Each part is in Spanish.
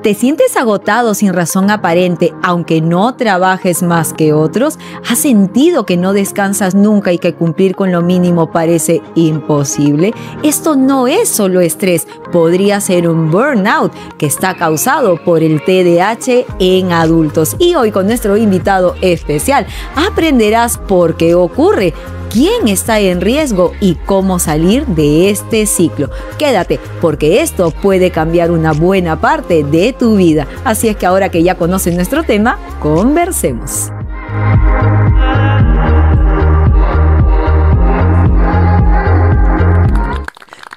¿Te sientes agotado sin razón aparente, aunque no trabajes más que otros? ¿Has sentido que no descansas nunca y que cumplir con lo mínimo parece imposible? Esto no es solo estrés, podría ser un burnout que está causado por el TDAH en adultos. Y hoy con nuestro invitado especial aprenderás por qué ocurre, quién está en riesgo y cómo salir de este ciclo. Quédate, porque esto puede cambiar una buena parte de tu vida. Así es que ahora que ya conoces nuestro tema, conversemos.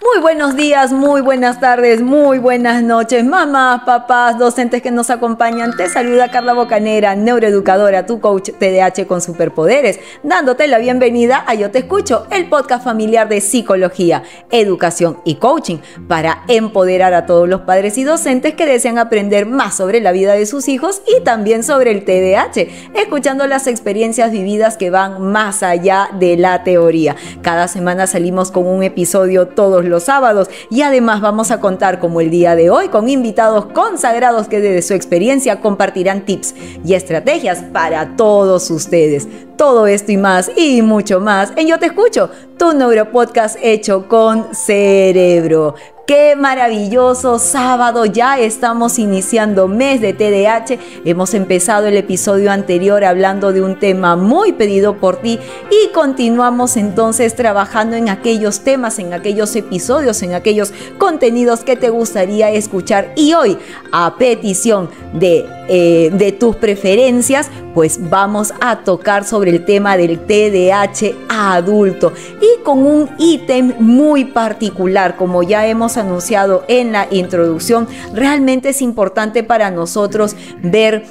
Muy buenos días, muy buenas tardes, muy buenas noches, mamás, papás, docentes que nos acompañan. Te saluda Carla Bocanera, neuroeducadora, tu coach TDAH con superpoderes, dándote la bienvenida a Yo Te Escucho, el podcast familiar de psicología, educación y coaching para empoderar a todos los padres y docentes que desean aprender más sobre la vida de sus hijos y también sobre el TDAH, escuchando las experiencias vividas que van más allá de la teoría. Cada semana salimos con un episodio todos los sábados y además vamos a contar, como el día de hoy, con invitados consagrados que desde su experiencia compartirán tips y estrategias para todos ustedes. Todo esto y más y mucho más en Yo Te Escucho, tu neuropodcast hecho con cerebro. ¡Qué maravilloso sábado! Ya estamos iniciando mes de TDAH. Hemos empezado el episodio anterior hablando de un tema muy pedido por ti y continuamos entonces trabajando en aquellos temas, en aquellos episodios, en aquellos contenidos que te gustaría escuchar. Y hoy, a petición de tus preferencias, pues vamos a tocar sobre el tema del TDAH adulto y con un ítem muy particular, como ya hemos anunciado en la introducción. Realmente es importante para nosotros ver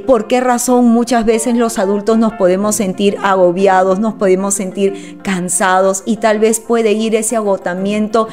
por qué razón muchas veces los adultos nos podemos sentir agobiados, nos podemos sentir cansados y tal vez puede ir ese agotamiento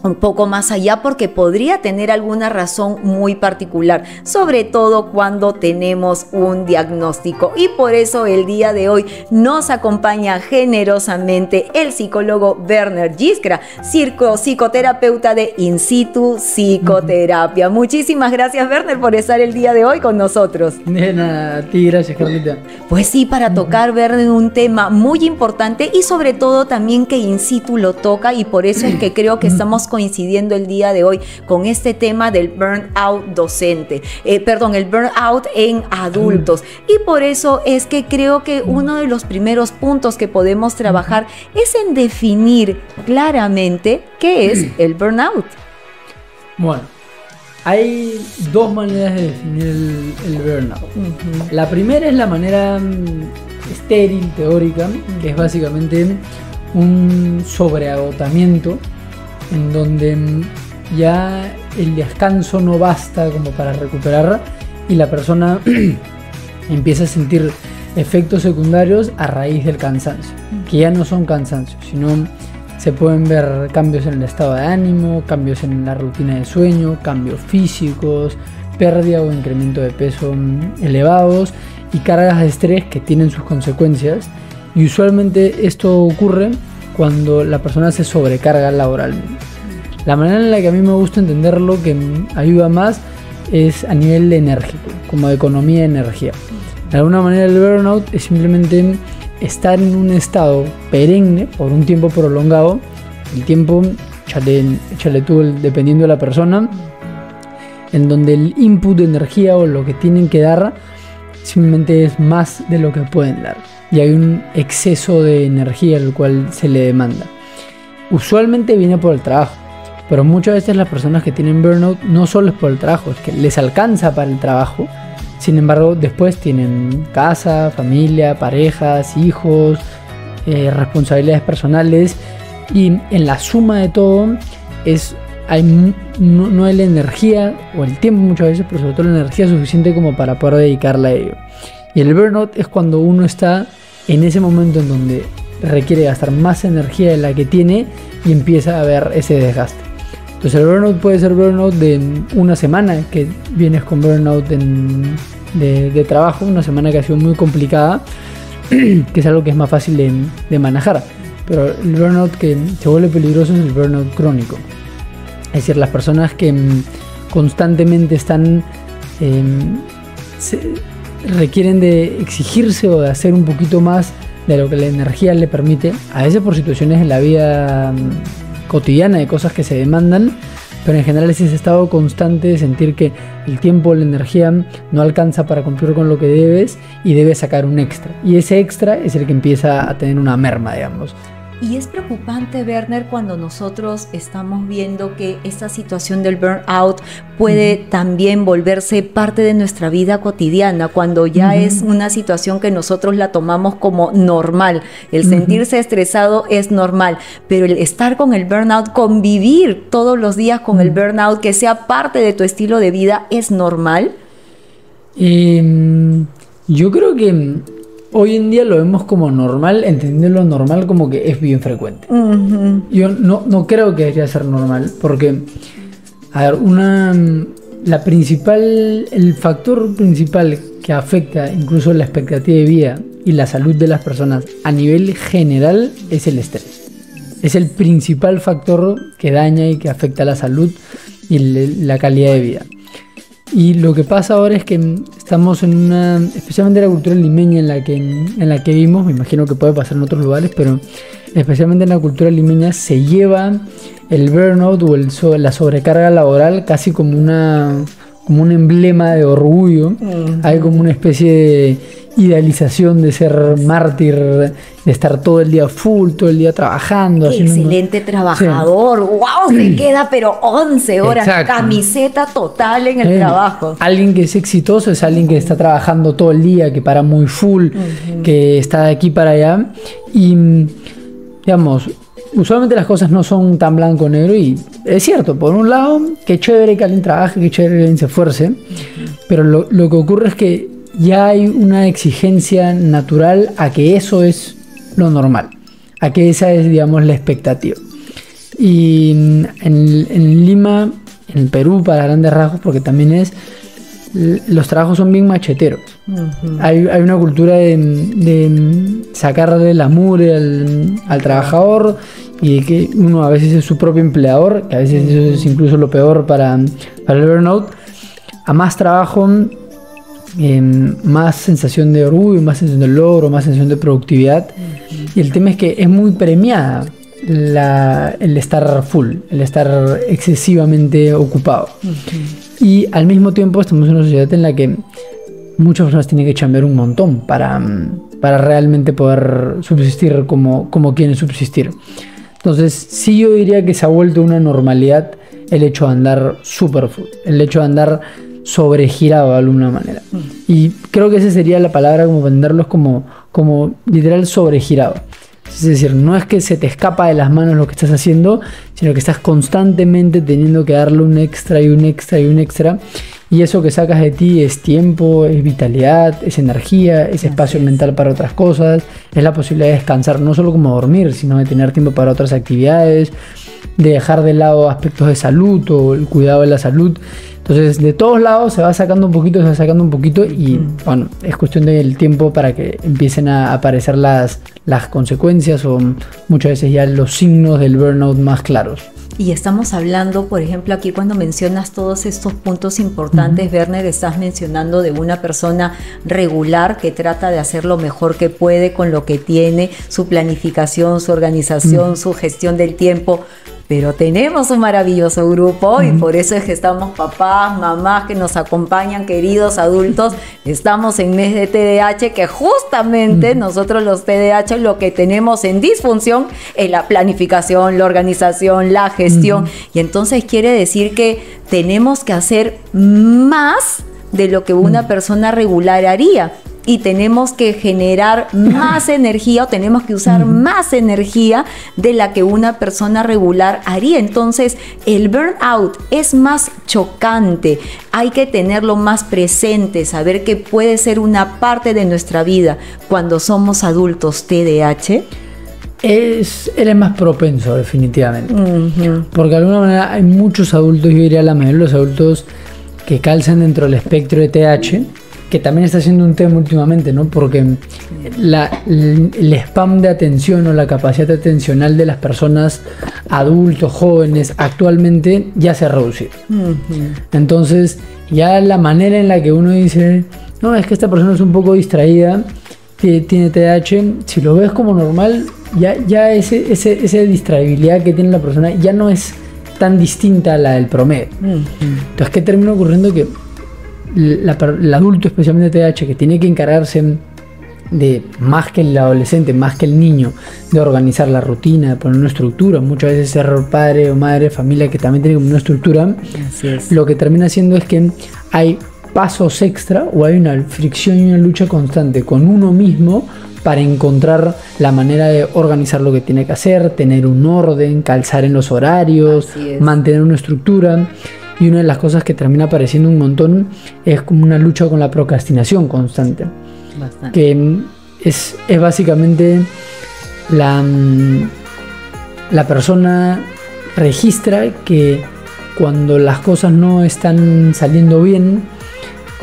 un poco más allá porque podría tener alguna razón muy particular, sobre todo cuando tenemos un diagnóstico. Y por eso el día de hoy nos acompaña generosamente el psicólogo Werner Giskra, psicoterapeuta de In Situ Psicoterapia. Muchísimas gracias, Werner, por estar el día de hoy con nosotros. De nada, a ti, gracias, Carlita. Pues sí, para tocar, Werner, un tema muy importante y sobre todo también que In Situ lo toca, y por eso es que creo que estamos coincidiendo el día de hoy con este tema del burnout docente, el burnout en adultos. Y por eso es que creo que uno de los primeros puntos que podemos trabajar es en definir claramente qué es el burnout. Bueno, hay dos maneras de definir el burnout. La primera es la manera estéril, teórica, que es básicamente un sobreagotamiento en donde ya el descanso no basta como para recuperar y la persona empieza a sentir efectos secundarios a raíz del cansancio, que ya no son cansancios, sino se pueden ver cambios en el estado de ánimo, cambios en la rutina de sueño, cambios físicos, pérdida o incremento de peso elevados y cargas de estrés que tienen sus consecuencias. Y usualmente esto ocurre cuando la persona se sobrecarga laboralmente. La manera en la que a mí me gusta entenderlo, que ayuda más, es a nivel enérgico, como de economía de energía. De alguna manera el burnout es simplemente estar en un estado perenne por un tiempo prolongado. El tiempo, échale tú dependiendo de la persona, en donde el input de energía o lo que tienen que dar simplemente es más de lo que pueden dar. Y hay un exceso de energía al cual se le demanda. Usualmente viene por el trabajo, pero muchas veces las personas que tienen burnout no solo es por el trabajo, es que les alcanza para el trabajo. Sin embargo, después tienen casa, familia, parejas, hijos, responsabilidades personales, y en la suma de todo no hay la energía o el tiempo muchas veces, pero sobre todo la energía suficiente como para poder dedicarla a ello. Y el burnout es cuando uno está en ese momento en donde requiere gastar más energía de la que tiene y empieza a ver ese desgaste. Entonces el burnout puede ser burnout de una semana, que vienes con burnout de trabajo, una semana que ha sido muy complicada, que es algo que es más fácil de manejar. Pero el burnout que se vuelve peligroso es el burnout crónico. Es decir, las personas que constantemente están requieren de exigirse o de hacer un poquito más de lo que la energía le permite, a veces por situaciones en la vida cotidiana, de cosas que se demandan, pero en general es ese estado constante de sentir que el tiempo, la energía no alcanza para cumplir con lo que debes y debes sacar un extra. Y ese extra es el que empieza a tener una merma, digamos. Y es preocupante, Werner, cuando nosotros estamos viendo que esta situación del burnout puede también volverse parte de nuestra vida cotidiana, cuando ya es una situación que nosotros la tomamos como normal. El sentirse estresado es normal, pero el estar con el burnout, convivir todos los días con el burnout, que sea parte de tu estilo de vida, ¿es normal? Yo creo que hoy en día lo vemos como normal, entendiendo lo normal como que es bien frecuente. Yo no creo que debería ser normal, porque, a ver, el factor principal que afecta incluso la expectativa de vida y la salud de las personas a nivel general es el estrés. Es el principal factor que daña y que afecta la salud y la calidad de vida. Y lo que pasa ahora es que estamos en especialmente la cultura limeña en la que vivimos, me imagino que puede pasar en otros lugares, pero especialmente en la cultura limeña se lleva el burnout o la sobrecarga laboral casi como un emblema de orgullo. Hay como una especie de idealización de ser mártir, de estar todo el día full, todo el día trabajando. Excelente trabajador, sí. ¡Wow! Se queda pero 11 horas, exacto. Camiseta total en el trabajo. Alguien que es exitoso es alguien que está trabajando todo el día, que para muy full, que está de aquí para allá. Y, digamos, usualmente las cosas no son tan blanco o negro, y es cierto, por un lado, qué chévere que alguien trabaje, qué chévere que alguien se esfuerce, pero lo que ocurre es que ya hay una exigencia natural a que eso es lo normal, a que esa es, digamos, la expectativa. Y en Lima, en el Perú, para grandes rasgos, porque también los trabajos son bien macheteros. Hay una cultura de sacarle la mugre al trabajador, y de que uno a veces es su propio empleador, que a veces eso es incluso lo peor para el burnout. A más trabajo, más sensación de orgullo, más sensación de logro, más sensación de productividad. Y el tema es que es muy premiada el estar full, el estar excesivamente ocupado. Y al mismo tiempo estamos en una sociedad en la que muchas personas tienen que chambear un montón para realmente poder subsistir como quieren subsistir. Entonces sí, yo diría que se ha vuelto una normalidad el hecho de andar super full, el hecho de andar sobregirado de alguna manera. Y creo que esa sería la palabra, como venderlos como literal sobregirado. Es decir, no es que se te escapa de las manos lo que estás haciendo, sino que estás constantemente teniendo que darle un extra y un extra y un extra. Y eso que sacas de ti es tiempo, es vitalidad, es energía, es espacio mental para otras cosas, es la posibilidad de descansar, no solo como dormir, sino de tener tiempo para otras actividades, de dejar de lado aspectos de salud o el cuidado de la salud. Entonces, de todos lados se va sacando un poquito, y bueno, es cuestión del tiempo para que empiecen a aparecer las consecuencias o muchas veces ya los signos del burnout más claros. Y estamos hablando, por ejemplo, aquí cuando mencionas todos estos puntos importantes, Werner, estás mencionando de una persona regular que trata de hacer lo mejor que puede con lo que tiene, su planificación, su organización, su gestión del tiempo. Pero tenemos un maravilloso grupo y por eso es que estamos papás, mamás que nos acompañan, queridos adultos. Estamos en mes de TDAH, que justamente nosotros los TDAH lo que tenemos en disfunción es la planificación, la organización, la gestión. Y entonces quiere decir que tenemos que hacer más de lo que una persona regular haría. Y tenemos que generar más energía, o tenemos que usar más energía de la que una persona regular haría. Entonces, el burnout es más chocante. Hay que tenerlo más presente, saber que puede ser una parte de nuestra vida cuando somos adultos TDAH. Él es más propenso, definitivamente. Porque de alguna manera hay muchos adultos, yo diría la mayoría de los adultos, que calzan dentro del espectro de TDAH, que también está siendo un tema últimamente, ¿no? Porque el spam de atención o la capacidad atencional de las personas, adultos, jóvenes, actualmente ya se ha reducido. Entonces, ya la manera en la que uno dice, no, es que esta persona es un poco distraída, tiene TDAH, si lo ves como normal, ya esa distraibilidad que tiene la persona ya no es tan distinta a la del promedio. Entonces, ¿qué termina ocurriendo? Que el adulto, especialmente TDAH, que tiene que encargarse de, más que el adolescente, más que el niño, de organizar la rutina, de poner una estructura, muchas veces ser padre o madre, familia que también tiene una estructura, lo que termina haciendo es que hay pasos extra o hay una fricción y una lucha constante con uno mismo para encontrar la manera de organizar lo que tiene que hacer, tener un orden, calzar en los horarios, mantener una estructura. Y una de las cosas que termina apareciendo un montón es como una lucha con la procrastinación constante. Bastante. Que es básicamente la persona registra que cuando las cosas no están saliendo bien,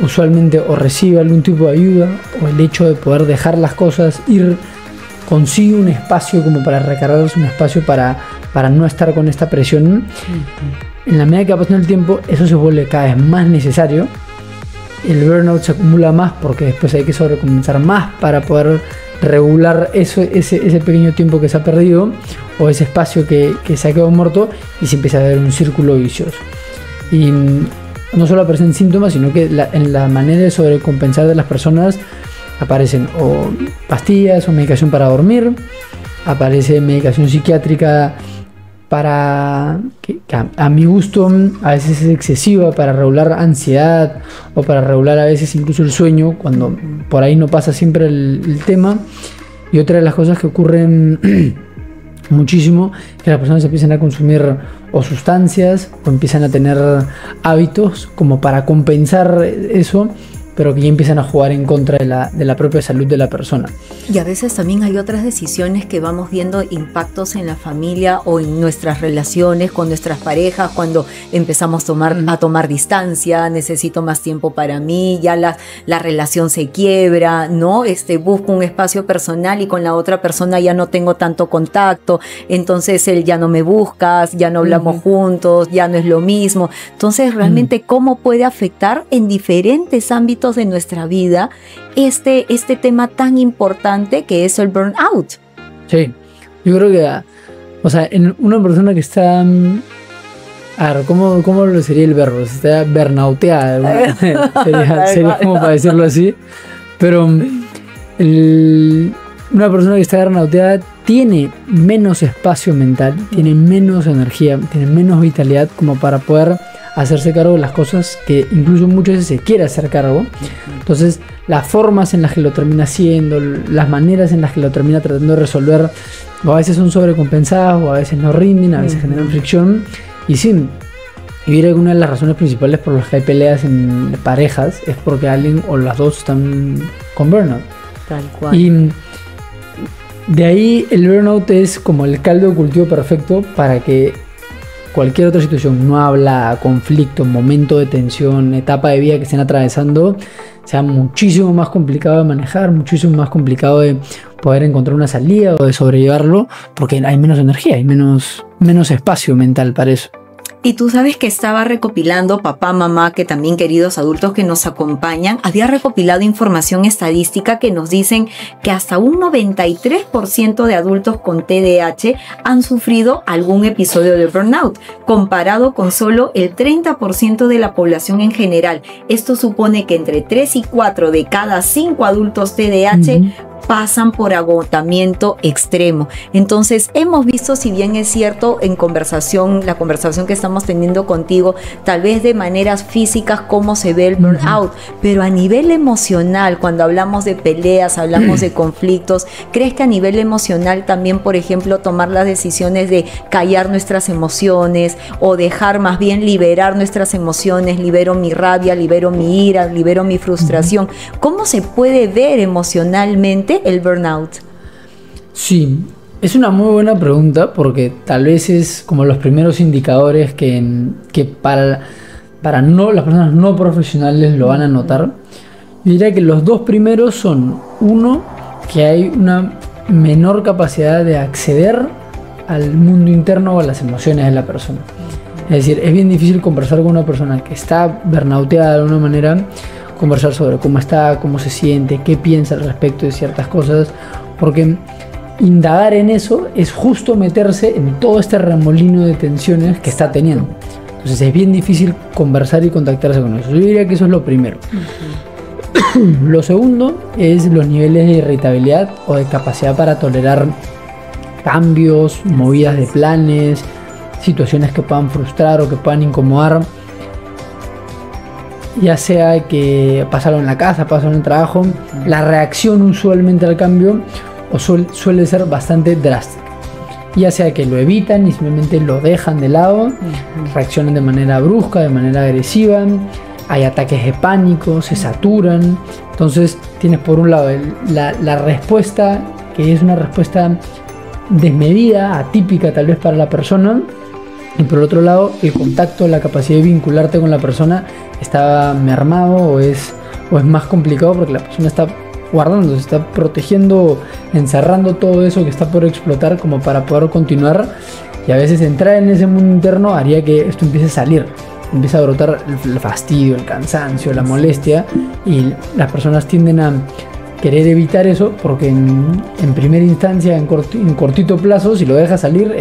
usualmente o recibe algún tipo de ayuda, o el hecho de poder dejar las cosas ir, consigue un espacio como para recargarse, un espacio para no estar con esta presión. En la medida que va pasando el tiempo, eso se vuelve cada vez más necesario. El burnout se acumula más porque después hay que sobrecompensar más para poder regular ese pequeño tiempo que se ha perdido o ese espacio que se ha quedado muerto, y se empieza a ver un círculo vicioso. Y no solo aparecen síntomas, sino que en la manera de sobrecompensar de las personas aparecen o pastillas o medicación para dormir, aparece medicación psiquiátrica que a mi gusto a veces es excesiva para regular ansiedad o para regular a veces incluso el sueño, cuando por ahí no pasa siempre el tema. Y otra de las cosas que ocurren muchísimo es que las personas empiezan a consumir o sustancias o empiezan a tener hábitos como para compensar eso, pero que ya empiezan a jugar en contra de la propia salud de la persona. Y a veces también hay otras decisiones que vamos viendo impactos en la familia o en nuestras relaciones con nuestras parejas, cuando empezamos a tomar distancia, necesito más tiempo para mí, ya la relación se quiebra, ¿no? Busco un espacio personal y con la otra persona ya no tengo tanto contacto, entonces él ya no me buscas, ya no hablamos juntos, ya no es lo mismo. Entonces, realmente, ¿cómo puede afectar en diferentes ámbitos de nuestra vida este tema tan importante que es el burnout? Sí, yo creo que, o sea, en una persona que está, a ver, ¿cómo lo sería el verbo? Está burnouteada, sería como para decirlo así, pero una persona que está burnouteada tiene menos espacio mental, tiene menos energía, tiene menos vitalidad como para poder hacerse cargo de las cosas que incluso muchas veces se quiere hacer cargo. Entonces, las formas en las que lo termina haciendo, las maneras en las que lo termina tratando de resolver, o a veces son sobrecompensadas, o a veces no rinden, a veces generan fricción. Y sí, yo diría que una de las razones principales por las que hay peleas en parejas es porque alguien o las dos están con burnout. Tal cual. Y de ahí el burnout es como el caldo de cultivo perfecto para que cualquier otra situación, no habla, conflicto, momento de tensión, etapa de vida que estén atravesando, sea muchísimo más complicado de manejar, muchísimo más complicado de poder encontrar una salida o de sobrellevarlo, porque hay menos energía, hay menos espacio mental para eso. Y tú sabes que estaba recopilando, papá, mamá, que también queridos adultos que nos acompañan, había recopilado información estadística que nos dicen que hasta un 93% de adultos con TDAH han sufrido algún episodio de burnout, comparado con solo el 30% de la población en general. Esto supone que entre 3 y 4 de cada 5 adultos TDAH pasan por agotamiento extremo. Entonces, hemos visto, si bien es cierto, en la conversación que estamos teniendo contigo, tal vez de maneras físicas, cómo se ve el burnout, pero a nivel emocional, cuando hablamos de peleas, hablamos de conflictos, ¿crees que a nivel emocional también, por ejemplo, tomar las decisiones de callar nuestras emociones o dejar más bien liberar nuestras emociones, libero mi rabia, libero mi ira, libero mi frustración? ¿Cómo se puede ver emocionalmente el burnout? Sí, es una muy buena pregunta, porque tal vez es como los primeros indicadores que para las personas no profesionales lo van a notar. Yo diría que los dos primeros son, uno, que hay una menor capacidad de acceder al mundo interno o a las emociones de la persona. Es decir, es bien difícil conversar con una persona que está burnouteada de alguna manera, conversar sobre cómo está, cómo se siente, qué piensa al respecto de ciertas cosas, porque indagar en eso es justo meterse en todo este remolino de tensiones que está teniendo. Entonces es bien difícil conversar y contactarse con eso. Yo diría que eso es lo primero. Lo segundo es los niveles de irritabilidad o de capacidad para tolerar cambios, movidas de planes, situaciones que puedan frustrar o que puedan incomodar, ya sea que pasarlo en la casa, pasarlo en el trabajo. La reacción usualmente al cambio suele ser bastante drástica, ya sea que lo evitan y simplemente lo dejan de lado, reaccionan de manera brusca, de manera agresiva, hay ataques de pánico, se saturan. Entonces tienes por un lado la respuesta, que es una respuesta desmedida, atípica tal vez para la persona, y por otro lado el contacto, la capacidad de vincularte con la persona está mermado o es más complicado, porque la persona está guardando, se está protegiendo, encerrando todo eso que está por explotar como para poder continuar, y a veces entrar en ese mundo interno haría que esto empiece a salir, empieza a brotar el fastidio, el cansancio, la molestia, y las personas tienden a querer evitar eso porque en primera instancia, en cortito plazo, si lo dejas salir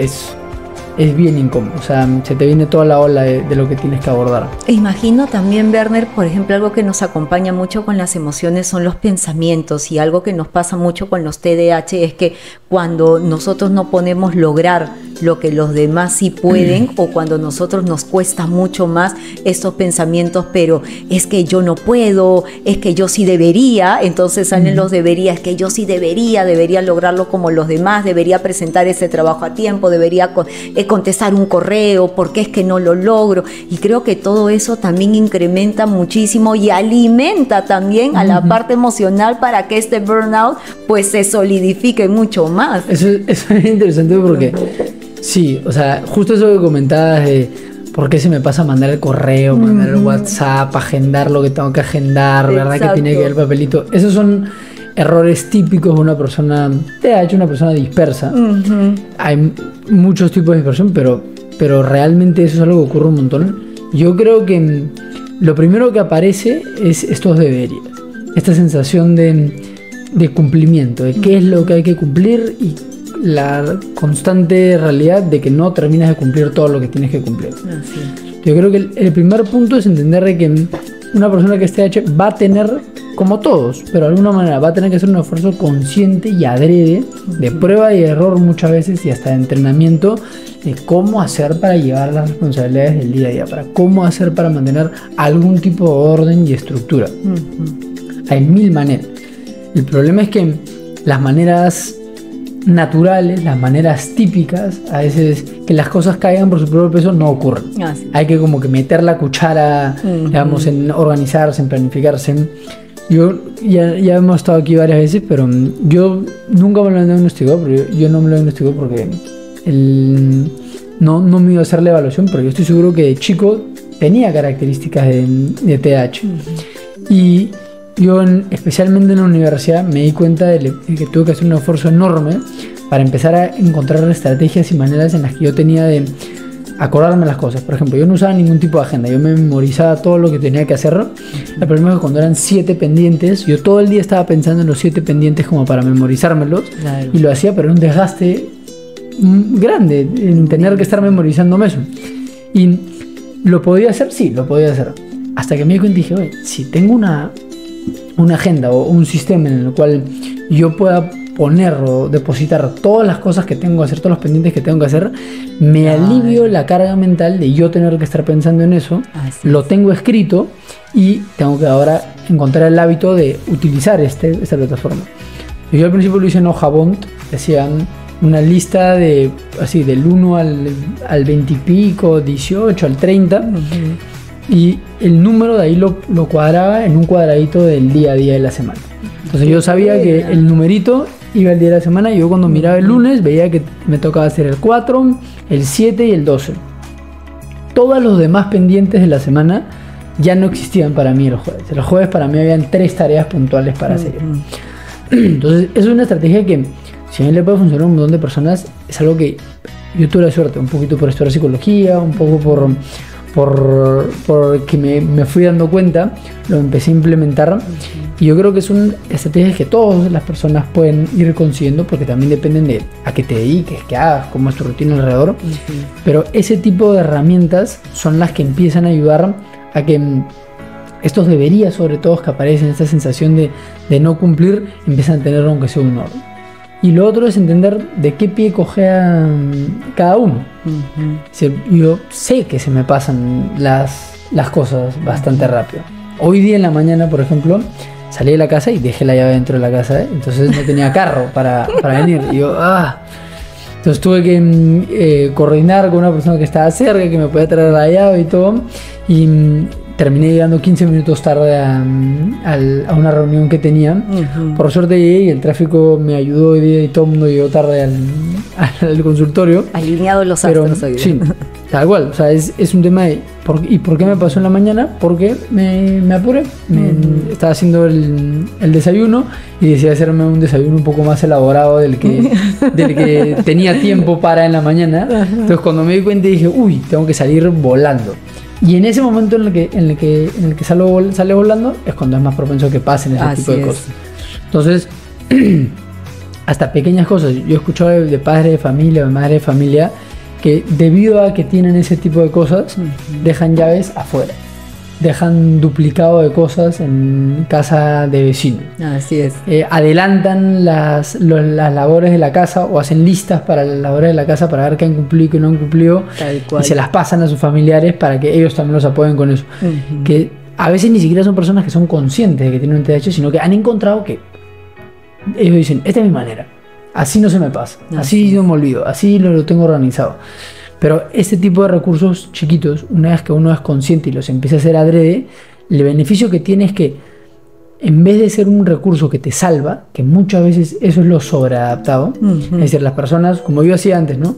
es bien incómodo, o sea, se te viene toda la ola de lo que tienes que abordar. Imagino también, Werner, por ejemplo, algo que nos acompaña mucho con las emociones son los pensamientos, y algo que nos pasa mucho con los TDAH es que cuando nosotros no podemos lograr lo que los demás sí pueden, o cuando nosotros nos cuesta mucho más estos pensamientos, pero es que yo no puedo, es que yo sí debería, entonces salen los debería, es que yo sí debería lograrlo como los demás, debería presentar ese trabajo a tiempo, debería contestar un correo, porque es que no lo logro, y creo que todo eso también incrementa muchísimo y alimenta también a la parte emocional para que este burnout pues se solidifique mucho más. Eso es interesante porque sí, o sea, justo eso que comentabas de por qué se me pasa mandar el correo, mandar el WhatsApp, agendar lo que tengo que agendar, ¿verdad? Que tiene que ver el papelito. Esos son errores típicos de una persona TDAH, una persona dispersa. Hay muchos tipos de dispersión, pero realmente eso es algo que ocurre un montón. Yo creo que lo primero que aparece es estos deberes, esta sensación de cumplimiento, de qué es lo que hay que cumplir, y la constante realidad de que no terminas de cumplir todo lo que tienes que cumplir. Yo creo que el primer punto es entender de que una persona que es TDAH va a tener, como todos, pero de alguna manera va a tener que hacer un esfuerzo consciente y adrede, de prueba y error muchas veces, y hasta de entrenamiento, de cómo hacer para llevar las responsabilidades del día a día, para cómo hacer para mantener algún tipo de orden y estructura. Hay mil maneras. El problema es que las maneras naturales, las maneras típicas, a veces que las cosas caigan por su propio peso, no ocurren. Hay que como que meter la cuchara, digamos, en organizarse, en planificarse. Yo ya hemos estado aquí varias veces, pero yo nunca me lo he diagnosticado, pero yo no me lo he diagnosticado porque no me iba a hacer la evaluación, pero yo estoy seguro que de chico tenía características de TDAH. Y yo, especialmente en la universidad, me di cuenta de que tuve que hacer un esfuerzo enorme para empezar a encontrar estrategias y maneras en las que yo tenía de acordarme las cosas. Por ejemplo, yo no usaba ningún tipo de agenda, yo me memorizaba todo lo que tenía que hacer. El problema es que cuando eran 7 pendientes, yo todo el día estaba pensando en los 7 pendientes como para memorizármelos, y lo hacía, pero era un desgaste grande en tener que estar memorizándome eso. Y lo podía hacer, sí, lo podía hacer, hasta que me di cuenta y dije, oye, si tengo una agenda o un sistema en el cual yo pueda poner o depositar todas las cosas que tengo que hacer, todos los pendientes que tengo que hacer, me alivio la carga mental de yo tener que estar pensando en eso. Lo tengo escrito y tengo que ahora encontrar el hábito de utilizar esta plataforma. Yo al principio lo hice en Hojabont, decían una lista de así del 1 al 20 y pico, 18, al 30, y el número de ahí lo cuadraba en un cuadradito del día a día de la semana. Entonces yo sabía que el numerito iba el día de la semana, y yo cuando miraba el lunes veía que me tocaba hacer el 4, el 7 y el 12. Todos los demás pendientes de la semana ya no existían para mí los jueves. Los jueves para mí habían 3 tareas puntuales para hacer. Entonces es una estrategia que, si bien le puede funcionar a un montón de personas, es algo que yo tuve la suerte, un poquito por estudiar psicología, un poco por que me fui dando cuenta, lo empecé a implementar. Y yo creo que son estrategias que todas las personas pueden ir consiguiendo, porque también dependen de a qué te dediques, qué hagas, cómo es tu rutina alrededor. Pero ese tipo de herramientas son las que empiezan a ayudar a que estos deberías, sobre todo, que aparecen, esta sensación de no cumplir, empiezan a tener aunque sea un orden. Y lo otro es entender de qué pie cojea cada uno. Yo sé que se me pasan las cosas bastante rápido. Hoy día en la mañana, por ejemplo, salí de la casa y dejé la llave dentro de la casa, entonces no tenía carro para venir. Y yo, entonces tuve que coordinar con una persona que estaba cerca, que me podía traer la llave y todo. Y terminé llegando 15 minutos tarde a una reunión que tenía. Por suerte llegué y el tráfico me ayudó hoy día y todo el mundo llegó tarde al consultorio. Alineados los astros hoy día. Sí, tal cual. O sea, es un tema de... ¿Y por qué me pasó en la mañana? Porque me apuré. Estaba haciendo el desayuno y decidí hacerme un desayuno un poco más elaborado del que tenía tiempo para en la mañana. Entonces cuando me di cuenta dije, uy, tengo que salir volando. Y en ese momento en el que sale volando es cuando es más propenso que pasen ese tipo de cosas. Entonces, hasta pequeñas cosas. Yo he escuchado de padres de familia o de madres de familia que debido a que tienen ese tipo de cosas, dejan llaves afuera. Dejan duplicado de cosas en casa de vecinos. Así es. Adelantan las labores de la casa o hacen listas para las labores de la casa para ver qué han cumplido y qué no han cumplido. Tal cual. Y se las pasan a sus familiares para que ellos también los apoyen con eso. Que a veces ni siquiera son personas que son conscientes de que tienen un TDAH, sino que han encontrado que ellos dicen, esta es mi manera. Así no se me pasa. Así no me olvido. Así lo tengo organizado. Pero este tipo de recursos chiquitos, una vez que uno es consciente y los empieza a hacer adrede, el beneficio que tiene es que en vez de ser un recurso que te salva, que muchas veces eso es lo sobreadaptado, es decir, las personas, como yo hacía antes, ¿no?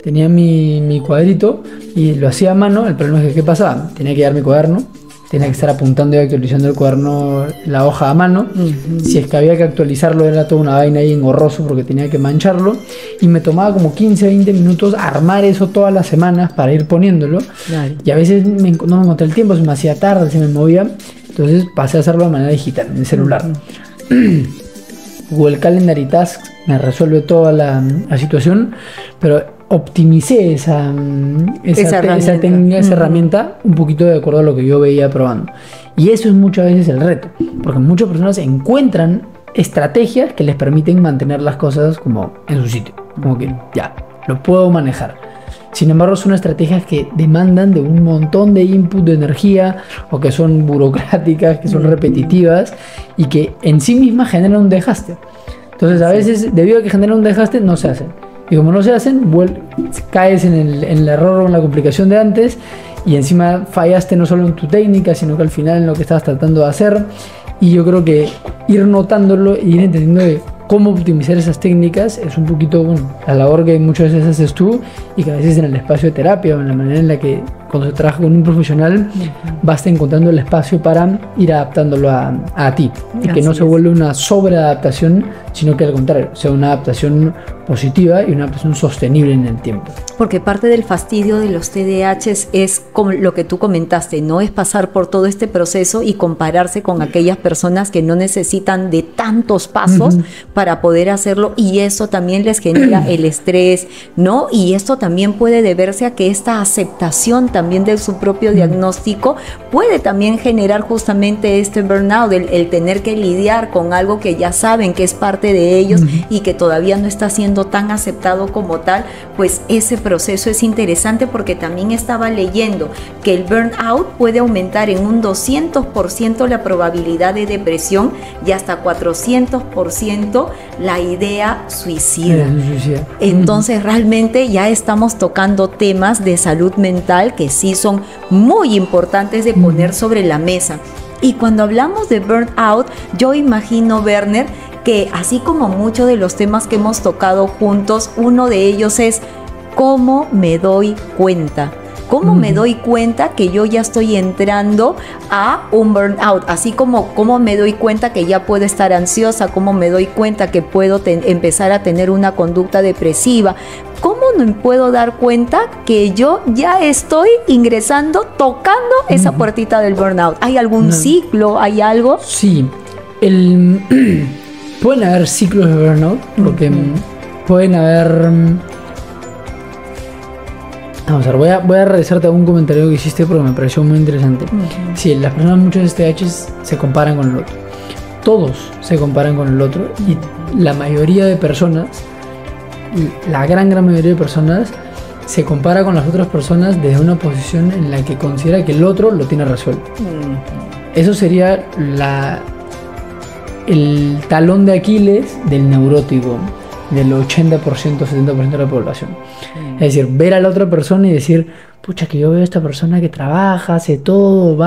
Tenía mi cuadrito y lo hacía a mano. El problema es que, ¿qué pasaba? Tenía que llevar mi cuaderno, tenía que estar apuntando y actualizando el cuaderno, la hoja a mano. Si es que había que actualizarlo, era toda una vaina ahí engorroso porque tenía que mancharlo. Y me tomaba como 15, 20 minutos armar eso todas las semanas para ir poniéndolo. Claro. Y a veces no me encontré el tiempo, se me hacía tarde, se me movía. Entonces pasé a hacerlo de manera digital, en el celular. Google Calendar y Tasks me resuelve toda la situación, pero optimicé esa herramienta un poquito de acuerdo a lo que yo veía probando. Y eso es muchas veces el reto, porque muchas personas encuentran estrategias que les permiten mantener las cosas como en su sitio, como que ya, lo puedo manejar. Sin embargo, son estrategias que demandan de un montón de input de energía o que son burocráticas, que son repetitivas y que en sí mismas generan un desgaste. Entonces, a veces, debido a que generan un desgaste, no se hacen. Y como no se hacen, caes en el error o en la complicación de antes y encima fallaste no solo en tu técnica, sino que al final en lo que estabas tratando de hacer. Y yo creo que ir notándolo y ir entendiendo de cómo optimizar esas técnicas es un poquito la labor que muchas veces haces tú y que a veces en el espacio de terapia o en la manera en la que cuando se trabaja con un profesional vas encontrando el espacio para ir adaptándolo a ti y que no se vuelve una sobreadaptación, sino que al contrario, sea una adaptación positiva y una adaptación sostenible en el tiempo. Porque parte del fastidio de los TDAHs es como lo que tú comentaste, ¿no? Es pasar por todo este proceso y compararse con aquellas personas que no necesitan de tantos pasos para poder hacerlo, y eso también les genera el estrés, ¿no? Y esto también puede deberse a que esta aceptación también de su propio diagnóstico puede también generar justamente este burnout, el tener que lidiar con algo que ya saben que es parte de ellos y que todavía no está siendo tan aceptado como tal. Pues ese proceso es interesante porque también estaba leyendo que el burnout puede aumentar en un 200% la probabilidad de depresión y hasta 400% la idea suicida. Entonces realmente ya estamos tocando temas de salud mental que sí son muy importantes de poner sobre la mesa. Y cuando hablamos de burnout, yo imagino, Werner, que así como muchos de los temas que hemos tocado juntos, uno de ellos es ¿cómo me doy cuenta? ¿Cómo me doy cuenta que yo ya estoy entrando a un burnout? Así como cómo me doy cuenta que ya puedo estar ansiosa, cómo me doy cuenta que puedo empezar a tener una conducta depresiva. ¿Cómo me puedo dar cuenta que yo ya estoy ingresando, tocando esa puertita del burnout? ¿Hay algún ciclo? ¿Hay algo? Sí. Pueden haber ciclos de burnout, porque pueden haber... Vamos a ver, voy a regresarte a un comentario que hiciste porque me pareció muy interesante. Sí, las personas muchos TDAH se comparan con el otro. Todos se comparan con el otro y la mayoría de personas, la gran mayoría de personas, se compara con las otras personas desde una posición en la que considera que el otro lo tiene resuelto. Eso sería el talón de Aquiles del neurótico, del 80%, 70% de la población. Es decir, ver a la otra persona y decir, pucha, que yo veo a esta persona que trabaja, hace todo,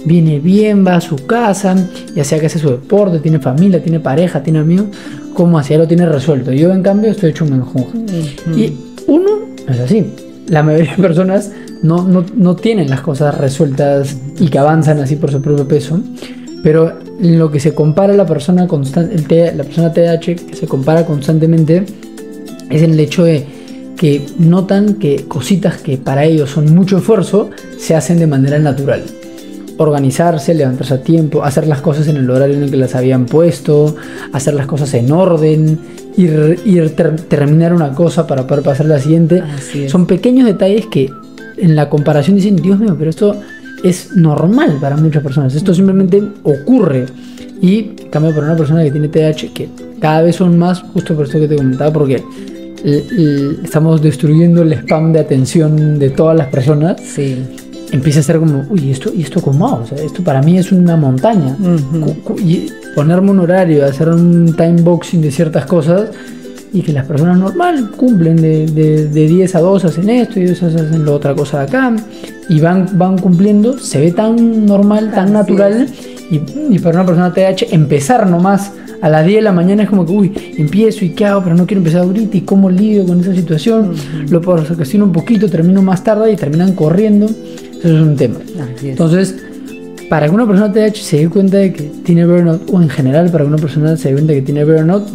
viene bien, va a su casa, ya sea que hace su deporte, tiene familia, tiene pareja, tiene amigos, como así ya lo tiene resuelto. Yo, en cambio, estoy hecho un menjunje. Y uno no es así. La mayoría de personas no tienen las cosas resueltas y que avanzan así por su propio peso. Pero en lo que se compara la persona la persona TDAH, que se compara constantemente, es en el hecho de que notan que cositas que para ellos son mucho esfuerzo se hacen de manera natural. Organizarse, levantarse a tiempo, hacer las cosas en el horario en el que las habían puesto, hacer las cosas en orden, terminar una cosa para poder pasar a la siguiente. Son pequeños detalles que en la comparación dicen, Dios mío, pero esto es normal para muchas personas. Esto simplemente ocurre. Y en cambio para una persona que tiene TDAH, que cada vez son más, justo por esto que te comentaba, porque estamos destruyendo el spam de atención de todas las personas. Sí. Empieza a ser como, uy, ¿esto cómo? O sea, esto para mí es una montaña. Y ponerme un horario, hacer un time boxing de ciertas cosas y que las personas normal cumplen de 10 a 2 hacen esto y 2 hacen la otra cosa de acá y van cumpliendo, se ve tan normal, tan natural. Y para una persona TDAH empezar nomás a las 10 de la mañana es como que, uy, empiezo y qué hago, pero no quiero empezar ahorita y cómo lidio con esa situación, lo procrastino un poquito, termino más tarde y terminan corriendo. Eso es un tema. Entonces, para que una persona TDAH se dé cuenta de que tiene burnout, o en general para que una persona se dé cuenta de que tiene burnout,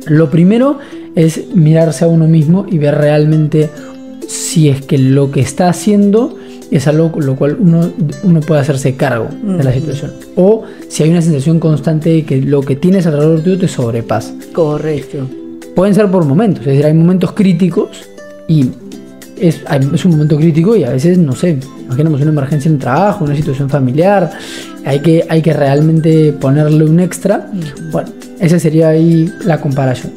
lo primero es mirarse a uno mismo y ver realmente si es que lo que está haciendo es algo con lo cual uno puede hacerse cargo de la situación, o si hay una sensación constante de que lo que tienes alrededor tuyo te sobrepasa. Correcto. Pueden ser por momentos, es decir, hay momentos críticos y es un momento crítico y a veces, no sé, imaginemos una emergencia en el trabajo, una situación familiar, hay que realmente ponerle un extra. Bueno, esa sería ahí la comparación.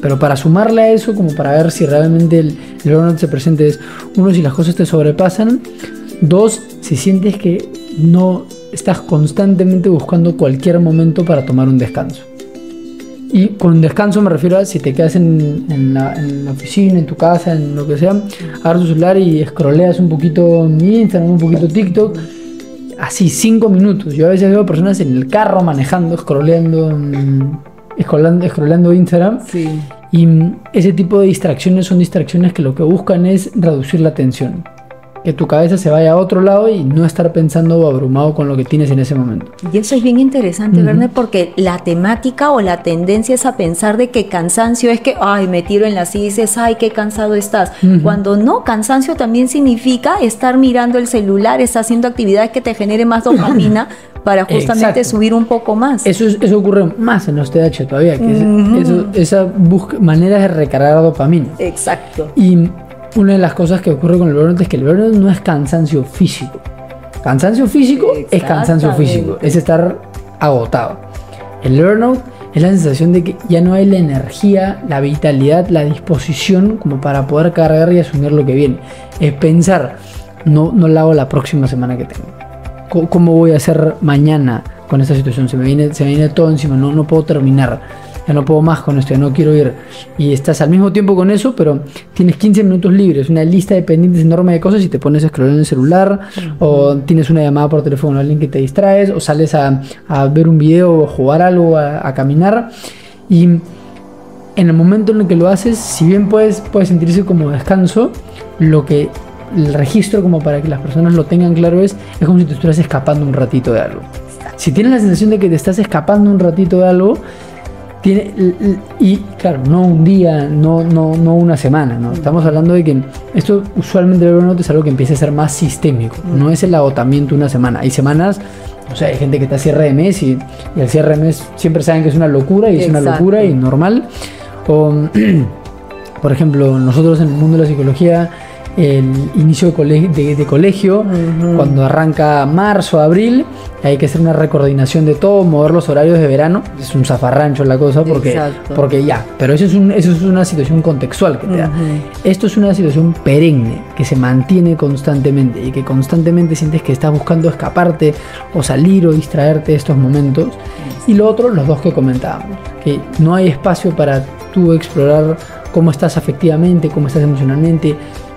Pero para sumarle a eso, como para ver si realmente el burnout se presenta, es uno, si las cosas te sobrepasan; dos, si sientes que no estás constantemente buscando cualquier momento para tomar un descanso. Y con descanso me refiero a si te quedas en la oficina, en tu casa, en lo que sea, agarras tu celular y scrolleas un poquito en Instagram, un poquito TikTok, así 5 minutos. Yo a veces veo personas en el carro manejando, scrolleando Instagram. Sí. Y ese tipo de distracciones son distracciones que lo que buscan es reducir la tensión, que tu cabeza se vaya a otro lado y no estar pensando o abrumado con lo que tienes en ese momento. Y eso es bien interesante, Verne, porque la temática o la tendencia es a pensar de que cansancio es que, ay, me tiro en la silla y dices, ay, qué cansado estás. Cuando no, cansancio también significa estar mirando el celular, estar haciendo actividades que te generen más dopamina para justamente subir un poco más. Eso ocurre más en los TDAH todavía, que esa manera de recargar dopamina. Exacto. Y una de las cosas que ocurre con el burnout es que el burnout no es cansancio físico. Cansancio físico es cansancio físico, es estar agotado. El burnout es la sensación de que ya no hay la energía, la vitalidad, la disposición como para poder cargar y asumir lo que viene. Es pensar, no la hago la próxima semana que tengo. ¿Cómo voy a hacer mañana con esta situación? Se me viene todo encima, no puedo terminar. Ya no puedo más con esto, ya no quiero ir. Y estás al mismo tiempo con eso, pero tienes 15 minutos libres, una lista de pendientes enorme de cosas y te pones a scrollar en el celular, o tienes una llamada por teléfono a alguien que te distraes, o sales a ver un video o jugar algo, a caminar. Y en el momento en el que lo haces, si bien puedes sentirse como descanso, lo que el registro como para que las personas lo tengan claro es como si te estuvieras escapando un ratito de algo. Si tienes la sensación de que te estás escapando un ratito de algo, y claro, no un día, no una semana, ¿no? Estamos hablando de que esto usualmente el burnout es algo que empieza a ser más sistémico, no es el agotamiento una semana. Hay semanas, o sea, hay gente que está a cierre de mes y el cierre de mes siempre saben que es una locura y es una locura y normal. O, por ejemplo, nosotros en el mundo de la psicología, el inicio de colegio, cuando arranca marzo, abril, hay que hacer una recoordinación de todo, mover los horarios de verano. Es un zafarrancho la cosa porque ya, pero eso es una situación contextual que te da. Esto es una situación perenne que se mantiene constantemente y que constantemente sientes que estás buscando escaparte o salir o distraerte de estos momentos. Y lo otro, los dos que comentábamos, que no hay espacio para tú explorar cómo estás afectivamente, cómo estás emocionalmente,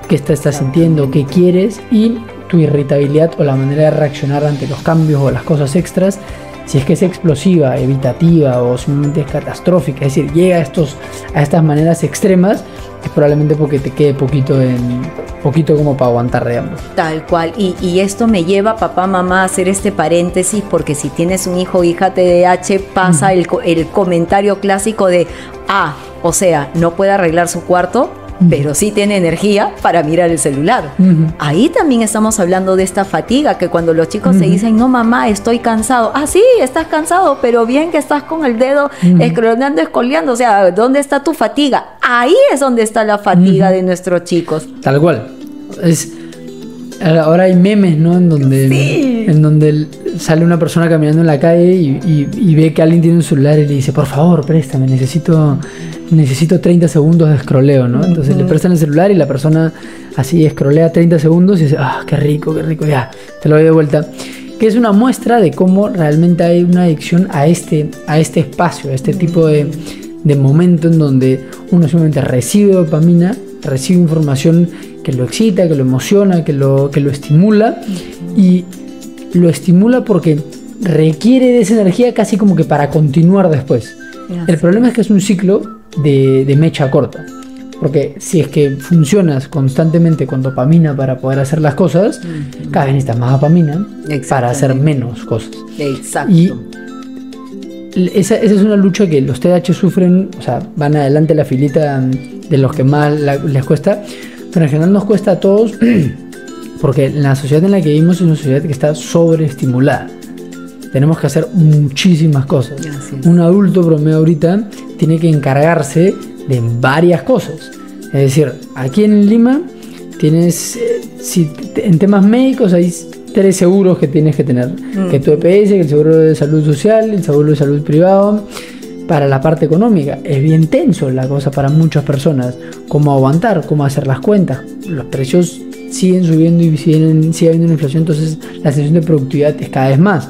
qué estás sintiendo, qué quieres, y tu irritabilidad o la manera de reaccionar ante los cambios o las cosas extras, si es que es explosiva, evitativa o simplemente es catastrófica, es decir, llega a estas maneras extremas, es probablemente porque te quede poquito como para aguantar, digamos. Tal cual, y esto me lleva, papá, mamá, a hacer este paréntesis, porque si tienes un hijo o hija TDAH, pasa el comentario clásico de, o sea, no puede arreglar su cuarto, pero sí tiene energía para mirar el celular. Ahí también estamos hablando de esta fatiga, que cuando los chicos se dicen, no mamá, estoy cansado. Sí, estás cansado, pero bien que estás con el dedo escroleando, escoleando. O sea, ¿dónde está tu fatiga? Ahí es donde está la fatiga de nuestros chicos. Tal cual. Ahora hay memes, ¿no? En donde sale una persona caminando en la calle y ve que alguien tiene un celular y le dice, por favor, préstame, necesito 30 segundos de scrolleo, ¿no? Entonces le prestan el celular y la persona así scrollea 30 segundos y dice, qué rico, ya, te lo doy de vuelta. Que es una muestra de cómo realmente hay una adicción a este espacio, a este tipo de momento en donde uno simplemente recibe dopamina, recibe información que lo excita, que lo emociona, que lo estimula, y lo estimula porque requiere de esa energía casi como que para continuar después. El problema es que es un ciclo de mecha corta, porque si es que funcionas constantemente con dopamina para poder hacer las cosas, cada vez necesitas más dopamina para hacer menos cosas. Exacto. Y esa es una lucha que los TDAH sufren, o sea, van adelante la filita de los que más les cuesta, pero en general nos cuesta a todos porque la sociedad en la que vivimos es una sociedad que está sobreestimulada. Tenemos que hacer muchísimas cosas. Un adulto promedio ahorita tiene que encargarse de varias cosas. Es decir, aquí en Lima tienes, en temas médicos hay 3 seguros que tienes que tener. Que tu EPS, que el seguro de salud social, el seguro de salud privado. Para la parte económica es bien tenso la cosa para muchas personas. Cómo aguantar, cómo hacer las cuentas. Los precios siguen subiendo y sigue habiendo una inflación, entonces la sensación de productividad es cada vez más.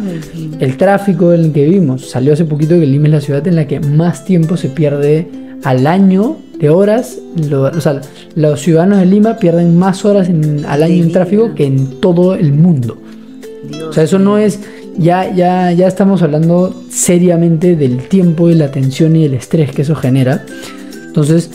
El tráfico en el que vivimos, salió hace poquito que Lima es la ciudad en la que más tiempo se pierde al año de horas. O sea, los ciudadanos de Lima pierden más horas al año en tráfico que en todo el mundo. O sea, eso no es... Ya estamos hablando seriamente del tiempo y la tensión y el estrés que eso genera. Entonces,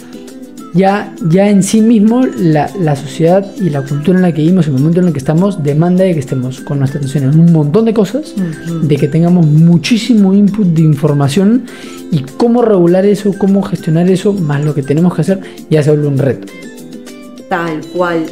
ya en sí mismo la sociedad y la cultura en la que vivimos, el momento en el que estamos, demanda de que estemos con nuestra atención en un montón de cosas, de que tengamos muchísimo input de información, y cómo regular eso, cómo gestionar eso, más lo que tenemos que hacer, ya se vuelve un reto. Tal cual.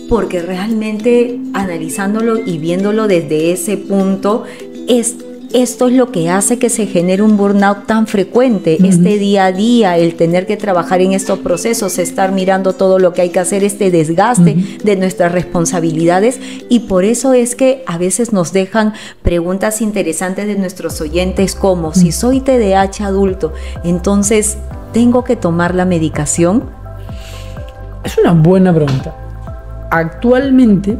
Porque realmente analizándolo y viéndolo desde ese punto, esto es lo que hace que se genere un burnout tan frecuente, este día a día, el tener que trabajar en estos procesos, estar mirando todo lo que hay que hacer, este desgaste de nuestras responsabilidades, y por eso es que a veces nos dejan preguntas interesantes de nuestros oyentes como, si soy TDAH adulto, entonces, ¿tengo que tomar la medicación? Es una buena pregunta. Actualmente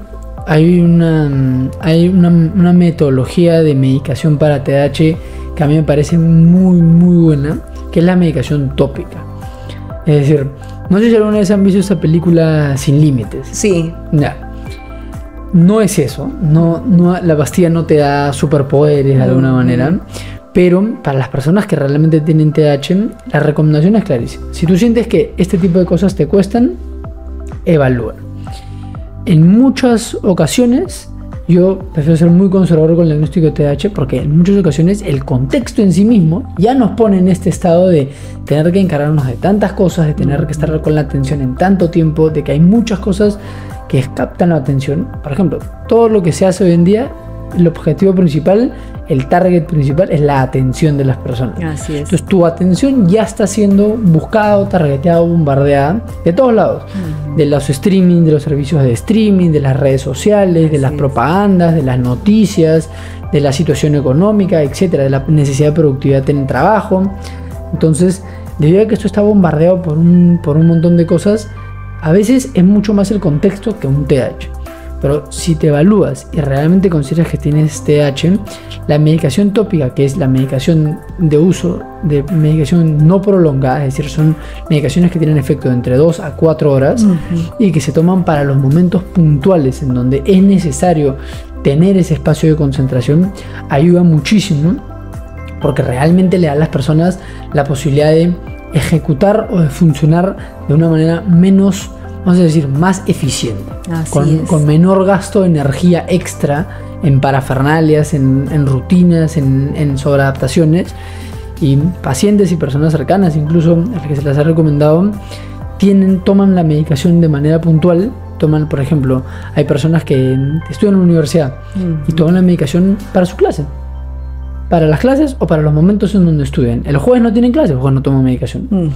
hay una metodología de medicación para TDAH que a mí me parece muy muy buena, que es la medicación tópica. Es decir, no sé si alguna vez han visto esa película Sin Límites. Sí. No es eso, no, la pastilla no te da superpoderes de alguna manera, pero para las personas que realmente tienen TDAH, la recomendación es clarísima. Si tú sientes que este tipo de cosas te cuestan, evalúa. en muchas ocasiones yo prefiero ser muy conservador con el diagnóstico de TDAH porque en muchas ocasiones el contexto en sí mismo ya nos pone en este estado de tener que encargarnos de tantas cosas, de tener que estar con la atención en tanto tiempo, de que hay muchas cosas que captan la atención. Por ejemplo, todo lo que se hace hoy en día, el objetivo principal, el target principal es la atención de las personas. Así es. Entonces tu atención ya está siendo buscada, targeteada, bombardeada de todos lados. De los streaming, de los servicios de streaming, de las redes sociales, de las propagandas, de las noticias, de la situación económica, etcétera, de la necesidad de productividad en el trabajo. Entonces, debido a que esto está bombardeado por un montón de cosas, a veces es mucho más el contexto que un TDAH. Pero si te evalúas y realmente consideras que tienes TDAH, la medicación tópica, que es la medicación de uso de medicación no prolongada, es decir, son medicaciones que tienen efecto de entre 2 a 4 horas y que se toman para los momentos puntuales en donde es necesario tener ese espacio de concentración, ayuda muchísimo porque realmente le da a las personas la posibilidad de ejecutar o de funcionar de una manera menos, vamos a decir, más eficiente, con menor gasto de energía extra en parafernalias, en rutinas, en sobreadaptaciones. Y pacientes y personas cercanas, incluso a las que se les ha recomendado, toman la medicación de manera puntual. Toman, por ejemplo, hay personas que estudian en la universidad y toman la medicación para su clase, para las clases o para los momentos en donde estudian. El jueves no tienen clase, el jueves no toman medicación.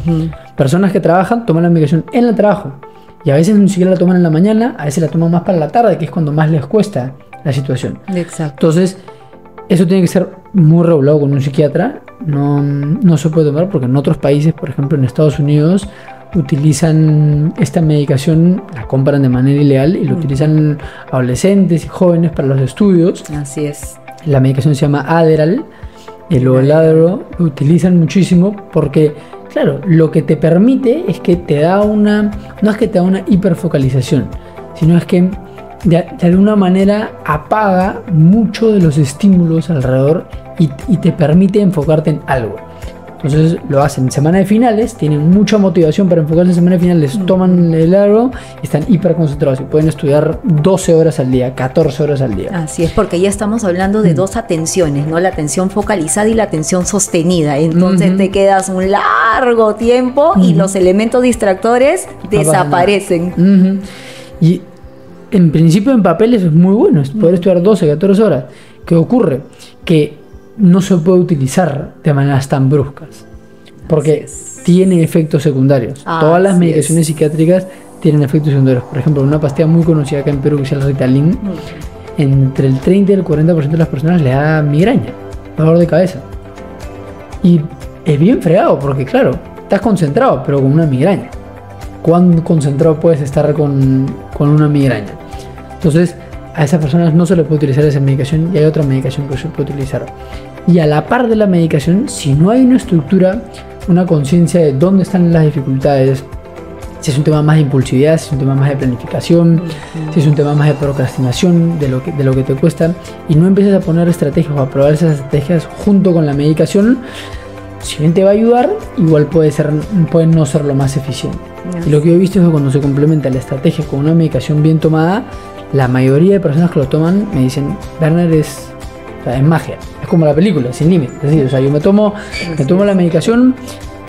Personas que trabajan toman la medicación en el trabajo. Y a veces ni siquiera la toman en la mañana, a veces la toman más para la tarde, que es cuando más les cuesta la situación. Exacto. Entonces, eso tiene que ser muy regulado con un psiquiatra. No se puede tomar porque en otros países, por ejemplo en Estados Unidos, utilizan esta medicación, la compran de manera ilegal y lo utilizan adolescentes y jóvenes para los estudios. Así es. La medicación se llama Adderall. El Adderall lo utilizan muchísimo porque, claro, lo que te permite es que te da no es que te da una hiperfocalización, sino es que de alguna manera apaga mucho de los estímulos alrededor y te permite enfocarte en algo. Entonces lo hacen en semana de finales, tienen mucha motivación para enfocarse en semana de finales, toman el Adderall y están hiper concentrados y pueden estudiar 12 horas al día, 14 horas al día. Así es, porque ya estamos hablando de dos atenciones, ¿no? La atención focalizada y la atención sostenida. Entonces te quedas un largo tiempo y los elementos distractores desaparecen. Y en principio en papel eso es muy bueno, es poder estudiar 12, 14 horas. ¿Qué ocurre? Que no se puede utilizar de maneras tan bruscas porque tiene efectos secundarios. Todas las medicaciones psiquiátricas tienen efectos secundarios. Por ejemplo, una pastilla muy conocida acá en Perú que es el Ritalin, entre el 30 y el 40% de las personas le da migraña, dolor de cabeza. Y es bien fregado porque, claro, estás concentrado pero con una migraña. ¿Cuán concentrado puedes estar con una migraña? Entonces, a esas personas no se les puede utilizar esa medicación y hay otra medicación que se puede utilizar. Y a la par de la medicación, si no hay una estructura, una conciencia de dónde están las dificultades, si es un tema más de impulsividad, si es un tema más de planificación, si es un tema más de procrastinación, de lo que te cuesta, y no empiezas a poner estrategias o a probar esas estrategias junto con la medicación, si bien te va a ayudar, igual puede no ser lo más eficiente. Y lo que yo he visto es que cuando se complementa la estrategia con una medicación bien tomada, la mayoría de personas que lo toman me dicen, Werner, es magia, es como la película, sin límites. Es decir, o sea, yo me tomo la medicación,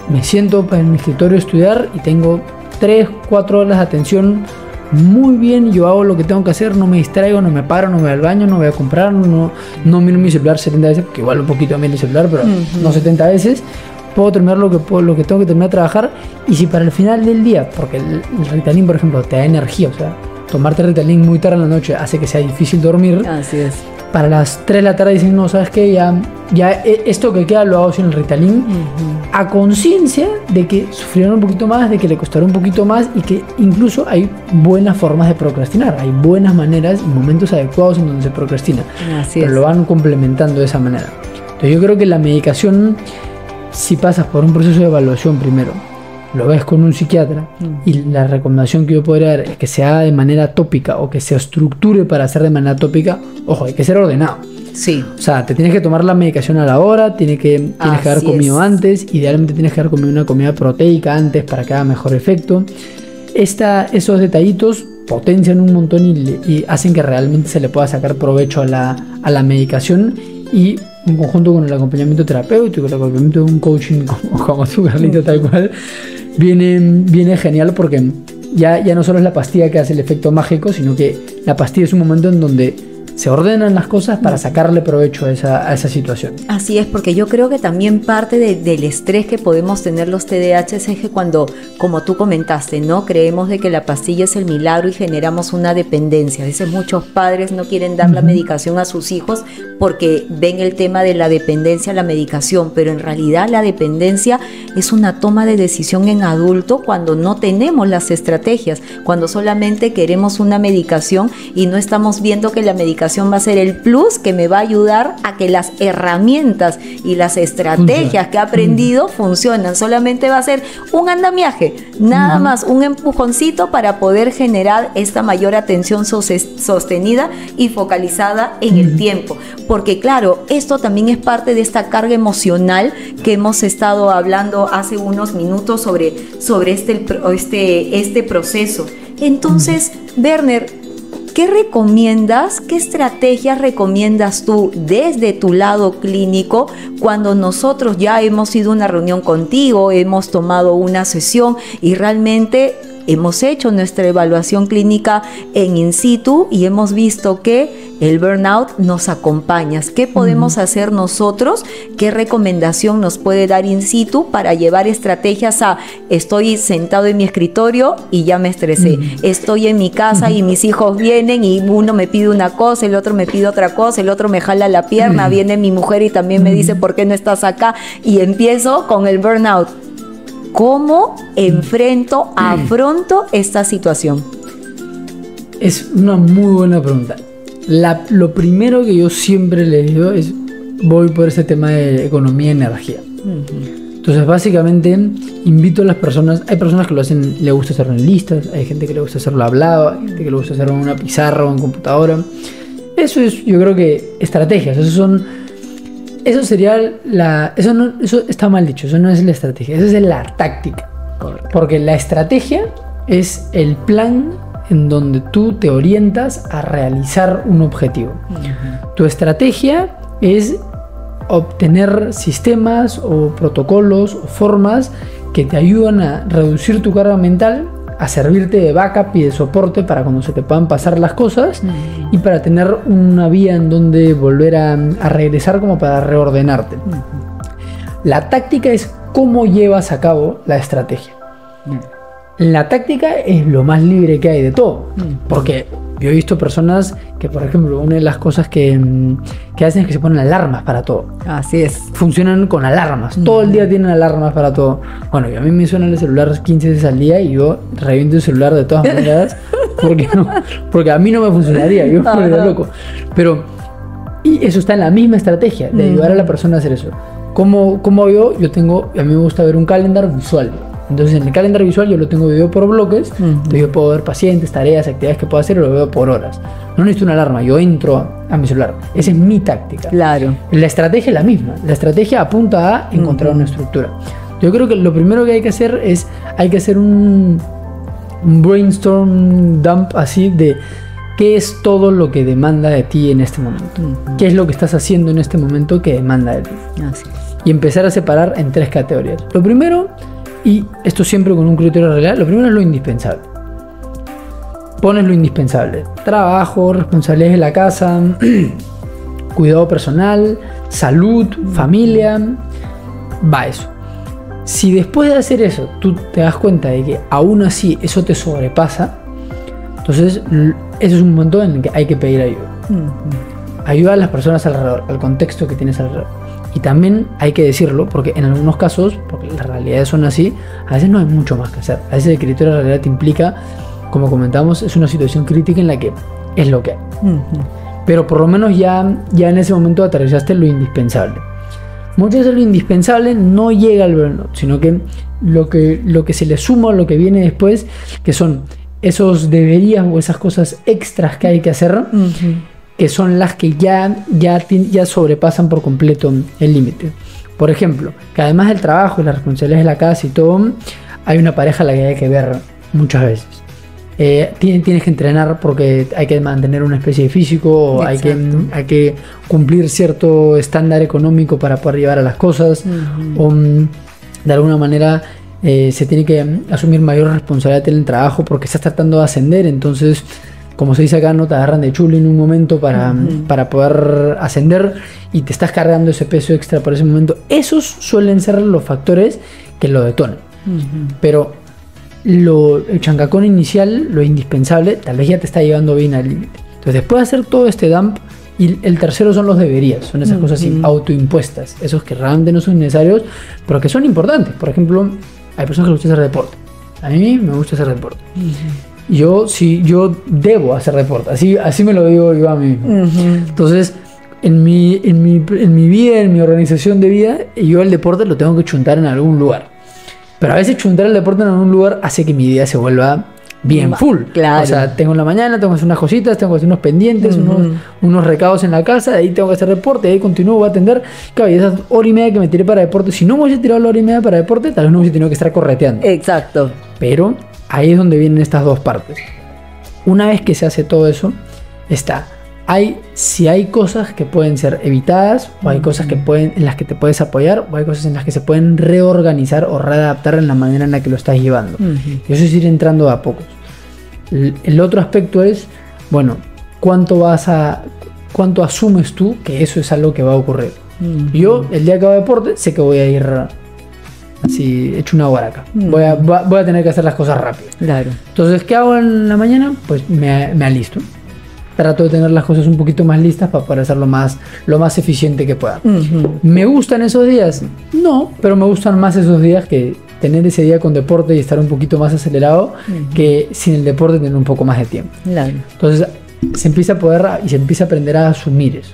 me siento en mi escritorio a estudiar y tengo 3, 4 horas de atención muy bien, yo hago lo que tengo que hacer, no me distraigo, no me paro, no me voy al baño, no voy a comprar, no miro mi celular 70 veces, porque igual un poquito también el celular, pero no 70 veces. Puedo terminar lo que tengo que terminar de trabajar, y si para el final del día, porque el Ritalin, por ejemplo, te da energía, o sea, tomarte Ritalin muy tarde en la noche hace que sea difícil dormir. Así es. Para las 3 de la tarde dicen, no, ¿sabes qué? Ya esto que queda lo hago sin el Ritalin, a conciencia de que sufrirán un poquito más, de que le costará un poquito más y que incluso hay buenas formas de procrastinar, hay buenas maneras y momentos adecuados en donde se procrastina. Pero lo van complementando de esa manera. Entonces yo creo que la medicación, si pasas por un proceso de evaluación primero, lo ves con un psiquiatra y la recomendación que yo podría dar es que se haga de manera tópica o que se estructure para hacer de manera tópica, ojo, hay que ser ordenado. Sí. O sea, te tienes que tomar la medicación a la hora, tienes que haber comido antes, idealmente tienes que haber comido una comida proteica antes para que haga mejor efecto. Esos detallitos potencian un montón y hacen que realmente se le pueda sacar provecho a la medicación, y en conjunto con el acompañamiento terapéutico, el acompañamiento de un coaching como tú, Carlita, tal cual, viene genial, porque ya no solo es la pastilla que hace el efecto mágico, sino que la pastilla es un momento en donde se ordenan las cosas para sacarle provecho a esa situación. Así es, porque yo creo que también parte del estrés que podemos tener los TDAH es que cuando, como tú comentaste, ¿no? Creemos de que la pastilla es el milagro y generamos una dependencia. A veces muchos padres no quieren dar la medicación a sus hijos porque ven el tema de la dependencia a la medicación, pero en realidad la dependencia es una toma de decisión en adulto cuando no tenemos las estrategias, cuando solamente queremos una medicación y no estamos viendo que la medicación va a ser el plus que me va a ayudar a que las herramientas y las estrategias que he aprendido funcionan. Solamente va a ser un andamiaje, nada más, un empujoncito para poder generar esta mayor atención sostenida y focalizada en el tiempo. Porque claro, esto también es parte de esta carga emocional que hemos estado hablando hace unos minutos sobre este proceso. Entonces, Werner, ¿qué recomiendas? ¿Qué estrategias recomiendas tú desde tu lado clínico cuando nosotros ya hemos ido a una reunión contigo, hemos tomado una sesión y realmente hemos hecho nuestra evaluación clínica en in situ y hemos visto que el burnout nos acompaña? ¿Qué podemos hacer nosotros? ¿Qué recomendación nos puede dar in situ para llevar estrategias a estoy sentado en mi escritorio y ya me estresé? Estoy en mi casa y mis hijos vienen y uno me pide una cosa, el otro me pide otra cosa, el otro me jala la pierna, viene mi mujer y también me dice ¿por qué no estás acá? Y empiezo con el burnout. ¿Cómo afronto esta situación? Es una muy buena pregunta. Lo primero que yo siempre le digo es, voy por ese tema de economía y energía. Entonces básicamente invito a las personas, hay personas que lo hacen, le gusta hacerlo en listas, hay gente que le gusta hacerlo hablado, hay gente que le gusta hacerlo en una pizarra o en computadora. Eso es, yo creo que estrategias, eso sería eso está mal dicho, eso no es la estrategia, eso es la táctica. Porque la estrategia es el plan en donde tú te orientas a realizar un objetivo. Tu estrategia es obtener sistemas o protocolos o formas que te ayudan a reducir tu carga mental, a servirte de backup y de soporte para cuando se te puedan pasar las cosas y para tener una vía en donde volver a regresar como para reordenarte. La táctica es cómo llevas a cabo la estrategia. La táctica es lo más libre que hay de todo, porque yo he visto personas que, por ejemplo, una de las cosas que hacen es que se ponen alarmas para todo. Así es. Funcionan con alarmas. Todo el día tienen alarmas para todo. Bueno, y a mí me suena el celular 15 veces al día y yo reviento el celular de todas maneras porque a mí no me funcionaría. Yo me volvería loco. Y eso está en la misma estrategia de ayudar a la persona a hacer eso. Como yo a mí me gusta ver un calendario visual. Entonces en el calendario visual yo lo tengo dividido por bloques, entonces yo puedo ver pacientes, tareas, actividades que puedo hacer y lo veo por horas. No necesito una alarma, yo entro a mi celular. Esa es mi táctica. Claro. La estrategia es la misma, la estrategia apunta a encontrar una estructura. Yo creo que lo primero que hay que hacer es, un brainstorm dump así de qué es todo lo que demanda de ti en este momento. ¿Qué es lo que estás haciendo en este momento que demanda de ti? Así es. Y empezar a separar en 3 categorías. Lo primero, y esto siempre con un criterio real, lo primero es lo indispensable. Pones lo indispensable: trabajo, responsabilidades de la casa, cuidado personal, salud, familia. Va eso. Si después de hacer eso tú te das cuenta de que aún así eso te sobrepasa, entonces ese es un momento en el que hay que pedir ayuda. Ayuda a las personas alrededor, al contexto que tienes alrededor. Y también hay que decirlo, porque en algunos casos, porque las realidades son así, a veces no hay mucho más que hacer. A veces el criterio de realidad te implica, como comentamos, es una situación crítica en la que es lo que hay. Pero por lo menos ya en ese momento aterrizaste lo indispensable. Muchas veces lo indispensable no llega al burnout, sino que lo que se le suma a lo que viene después, que son esos deberías o esas cosas extras que hay que hacer, que son las que ya sobrepasan por completo el límite. Por ejemplo, que además del trabajo y las responsabilidades de la casa y todo, hay una pareja a la que hay que ver muchas veces. tienes que entrenar porque hay que mantener una especie de físico, o hay que cumplir cierto estándar económico para poder llevar a las cosas, o de alguna manera se tiene que asumir mayor responsabilidad en el trabajo porque estás tratando de ascender. Entonces, como se dice acá, no te agarran de chulo en un momento para poder ascender y te estás cargando ese peso extra por ese momento. Esos suelen ser los factores que lo detonan. Pero el chancacón inicial, lo indispensable, tal vez ya te está llevando bien al límite. Entonces, después de hacer todo este dump, y el tercero son los deberías, son esas cosas autoimpuestas, esos que realmente no son necesarios, pero que son importantes. Por ejemplo, hay personas que les gusta hacer deporte. A mí me gusta hacer deporte. Yo debo hacer deporte, así me lo digo yo a mí mismo. Entonces, en mi vida, en mi organización de vida, yo el deporte lo tengo que chuntar en algún lugar. Pero a veces chuntar el deporte en algún lugar hace que mi día se vuelva bien full. Claro. O sea, tengo en la mañana, tengo que hacer unas cositas, tengo que hacer unos pendientes, unos recados en la casa, de ahí tengo que hacer deporte, de ahí continúo, voy a atender. Claro, y esa hora y media que me tiré para deporte, si no me hubiese tirado la hora y media para deporte, tal vez no hubiese tenido que estar correteando. Exacto. Pero ahí es donde vienen estas dos partes. Una vez que se hace todo eso, si hay cosas que pueden ser evitadas, o hay cosas en las que te puedes apoyar, o hay cosas en las que se pueden reorganizar o readaptar en la manera en la que lo estás llevando. Y eso es ir entrando a pocos. El otro aspecto es, bueno, ¿cuánto asumes tú que eso es algo que va a ocurrir? Yo, el día que hago deporte, sé que voy a ir así, hecho una guaraca. Voy a tener que hacer las cosas rápido. Claro. Entonces, ¿qué hago en la mañana? Pues me alisto. Trato de tener las cosas un poquito más listas para poder hacerlo lo más eficiente que pueda. ¿Me gustan esos días? No, pero me gustan más esos días que tener ese día con deporte y estar un poquito más acelerado que sin el deporte tener un poco más de tiempo. Claro. Entonces se empieza a aprender a asumir eso.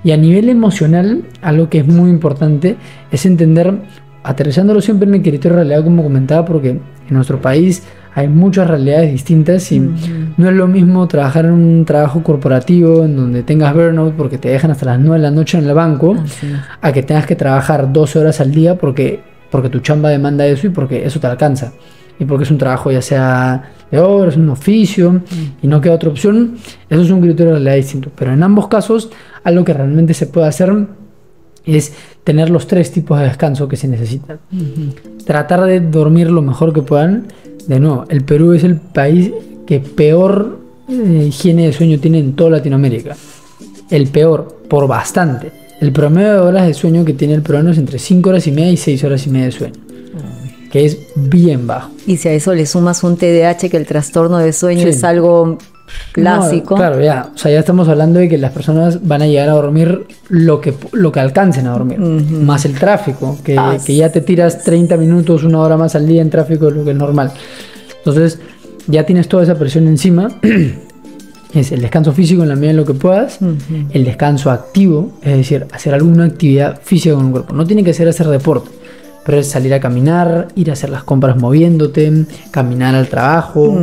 Y a nivel emocional, algo que es muy importante es entender, aterrizándolo siempre en el criterio de realidad, como comentaba, porque en nuestro país hay muchas realidades distintas y no es lo mismo trabajar en un trabajo corporativo en donde tengas burnout porque te dejan hasta las 9 de la noche en el banco, a que tengas que trabajar 12 horas al día porque tu chamba demanda eso y porque eso te alcanza. Y porque es un trabajo ya sea de horas, un oficio y no queda otra opción. Eso es un criterio de realidad distinto. Pero en ambos casos, algo que realmente se puede hacer es tener los 3 tipos de descanso que se necesitan. Tratar de dormir lo mejor que puedan. De nuevo, el Perú es el país que peor higiene de sueño tiene en toda Latinoamérica. El peor, por bastante. El promedio de horas de sueño que tiene el peruano es entre 5 horas y media y 6 horas y media de sueño, que es bien bajo. Y si a eso le sumas un TDAH, que el trastorno de sueño es algo clásico. No, claro, ya estamos hablando de que las personas van a llegar a dormir lo que alcancen a dormir, más el tráfico, que ya te tiras 30 minutos, 1 hora más al día en tráfico de lo que es normal. Entonces ya tienes toda esa presión encima. Es el descanso físico en la medida de lo que puedas, el descanso activo, es decir, hacer alguna actividad física con el cuerpo. No tiene que ser hacer deporte, pero es salir a caminar, ir a hacer las compras moviéndote, caminar al trabajo,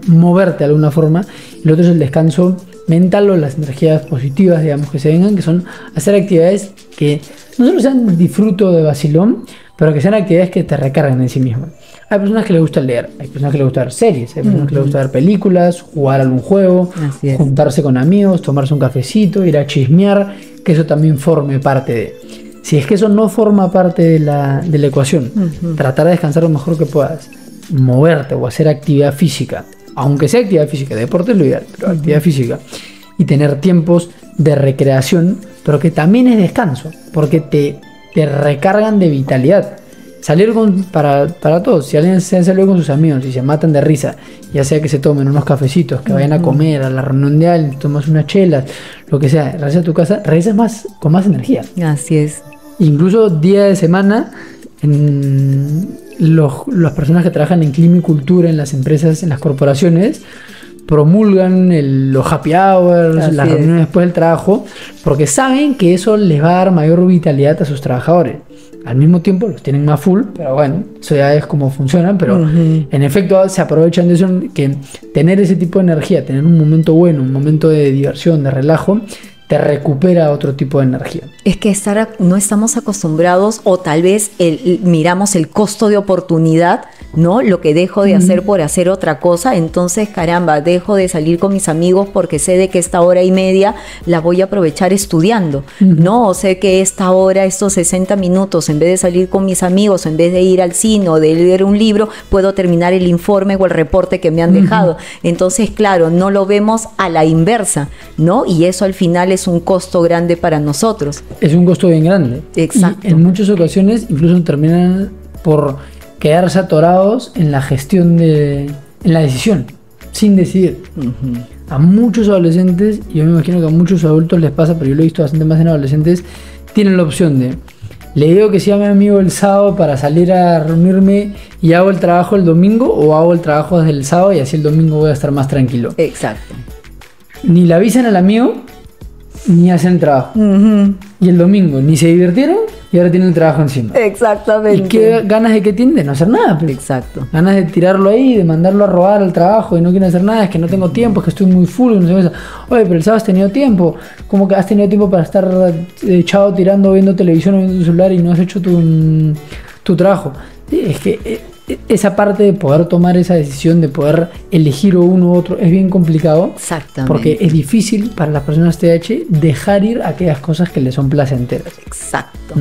moverte de alguna forma. Y lo otro es el descanso mental o las energías positivas, digamos, que se vengan, que son hacer actividades que no solo sean disfruto de vacilón, pero que sean actividades que te recarguen en sí mismas. Hay personas que les gusta leer, hay personas que les gusta ver series, hay personas que les gusta ver películas, jugar algún juego, juntarse con amigos, tomarse un cafecito, ir a chismear, que eso también forme parte de... Si es que eso no forma parte de la ecuación, tratar de descansar lo mejor que puedas, moverte o hacer actividad física, aunque sea actividad física, deporte es lo ideal, pero actividad física, y tener tiempos de recreación, pero que también es descanso, porque te recargan de vitalidad. Salir para todos, si alguien se ha salido con sus amigos y se matan de risa, ya sea que se tomen unos cafecitos, que vayan a comer a la reunión de alguien, tomas unas chelas, lo que sea, regresas a tu casa, regresas con más energía. Así es. Incluso día de semana, las personas que trabajan en clima y cultura en las empresas, en las corporaciones, promulgan los happy hours, las reuniones después del trabajo, porque saben que eso les va a dar mayor vitalidad a sus trabajadores. Al mismo tiempo los tienen más full, pero bueno, eso ya es como funcionan, pero en efecto se aprovechan de eso, que tener ese tipo de energía, tener un momento bueno, un momento de diversión, de relajo, te recupera otro tipo de energía. Es que no estamos acostumbrados, o tal vez miramos el costo de oportunidad ¿no? Lo que dejo de hacer por hacer otra cosa. Entonces, caramba, dejo de salir con mis amigos porque sé de que esta hora y media la voy a aprovechar estudiando, ¿no? O sé que esta hora, estos 60 minutos, en vez de salir con mis amigos, en vez de ir al cine o de leer un libro, puedo terminar el informe o el reporte que me han dejado. Entonces, claro, no lo vemos a la inversa, ¿no? Y eso al final es un costo grande para nosotros. Es un costo bien grande. Exacto. Y en muchas ocasiones incluso terminan por quedarse atorados en la gestión en la decisión, sin decidir. A muchos adolescentes, y yo me imagino que a muchos adultos les pasa, pero yo lo he visto bastante más en adolescentes, tienen la opción de: le digo que sí a mi amigo el sábado para salir a reunirme y hago el trabajo el domingo, o hago el trabajo desde el sábado y así el domingo voy a estar más tranquilo. Exacto. Ni le avisan al amigo, ni hacen el trabajo. Y el domingo ni se divirtieron y ahora tienen el trabajo encima. Exactamente. ¿Y qué ganas de qué tienen? De no hacer nada. Pues. Exacto. Ganas de tirarlo ahí, de mandarlo a robar al trabajo y no quieren hacer nada, es que no tengo tiempo, es que estoy muy full. Y no sé qué. Oye, pero el sábado has tenido tiempo. ¿Cómo que has tenido tiempo para estar echado tirando, viendo televisión o viendo tu celular y no has hecho tu trabajo? Sí, es que esa parte de poder tomar esa decisión, de poder elegir uno u otro, es bien complicado. Exactamente. Porque es difícil para las personas TDAH dejar ir aquellas cosas que les son placenteras. Exacto.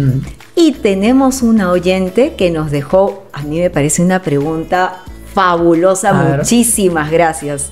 Y tenemos una oyente que nos dejó, a mí me parece una pregunta fabulosa. Muchísimas gracias.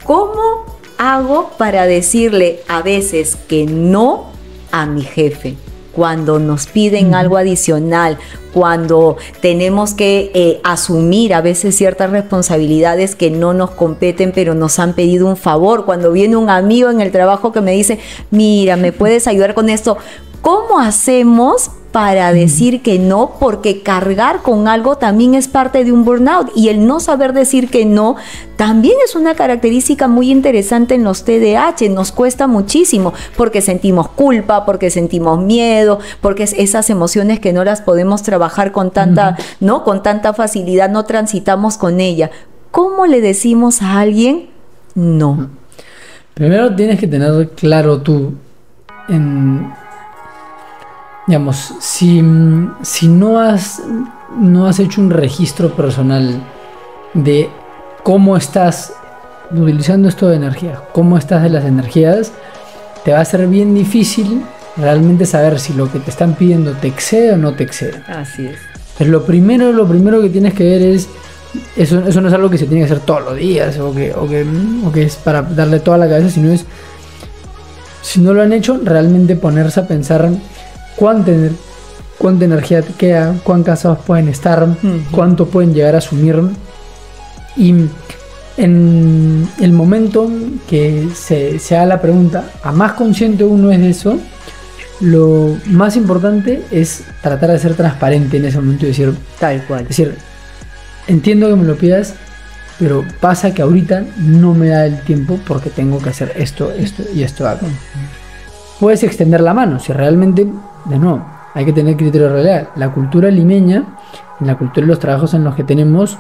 ¿Cómo hago para decirle a veces que no a mi jefe? Cuando nos piden algo adicional, cuando tenemos que asumir a veces ciertas responsabilidades que no nos competen, pero nos han pedido un favor, cuando viene un amigo en el trabajo que me dice: mira, ¿me puedes ayudar con esto? ¿Cómo hacemos para decir que no? Porque cargar con algo también es parte de un burnout, y el no saber decir que no también es una característica muy interesante en los TDAH. Nos cuesta muchísimo porque sentimos culpa, porque sentimos miedo, porque esas emociones que no las podemos trabajar con tanta, ¿no? Con tanta facilidad, no transitamos con ella. ¿Cómo le decimos a alguien no? Primero tienes que tener claro tú digamos, si no has hecho un registro personal de cómo estás utilizando esto de energía, cómo estás de las energías, te va a ser bien difícil realmente saber si lo que te están pidiendo te excede o no te excede. Así es. Pero lo primero que tienes que ver es, eso no es algo que se tiene que hacer todos los días o que es para darle toda la cabeza, sino es, si no lo han hecho, realmente ponerse a pensar cuánta energía te queda, cuán cansados pueden estar, cuánto pueden llegar a asumir. Y en el momento que se haga la pregunta, a más consciente uno es de eso, lo más importante es tratar de ser transparente en ese momento y decir, tal cual. Es decir, entiendo que me lo pidas, pero pasa que ahorita no me da el tiempo porque tengo que hacer esto y esto acá. Puedes extender la mano si realmente, de nuevo, hay que tener criterio de realidad. La cultura limeña, en la cultura de los trabajos en los que tenemos,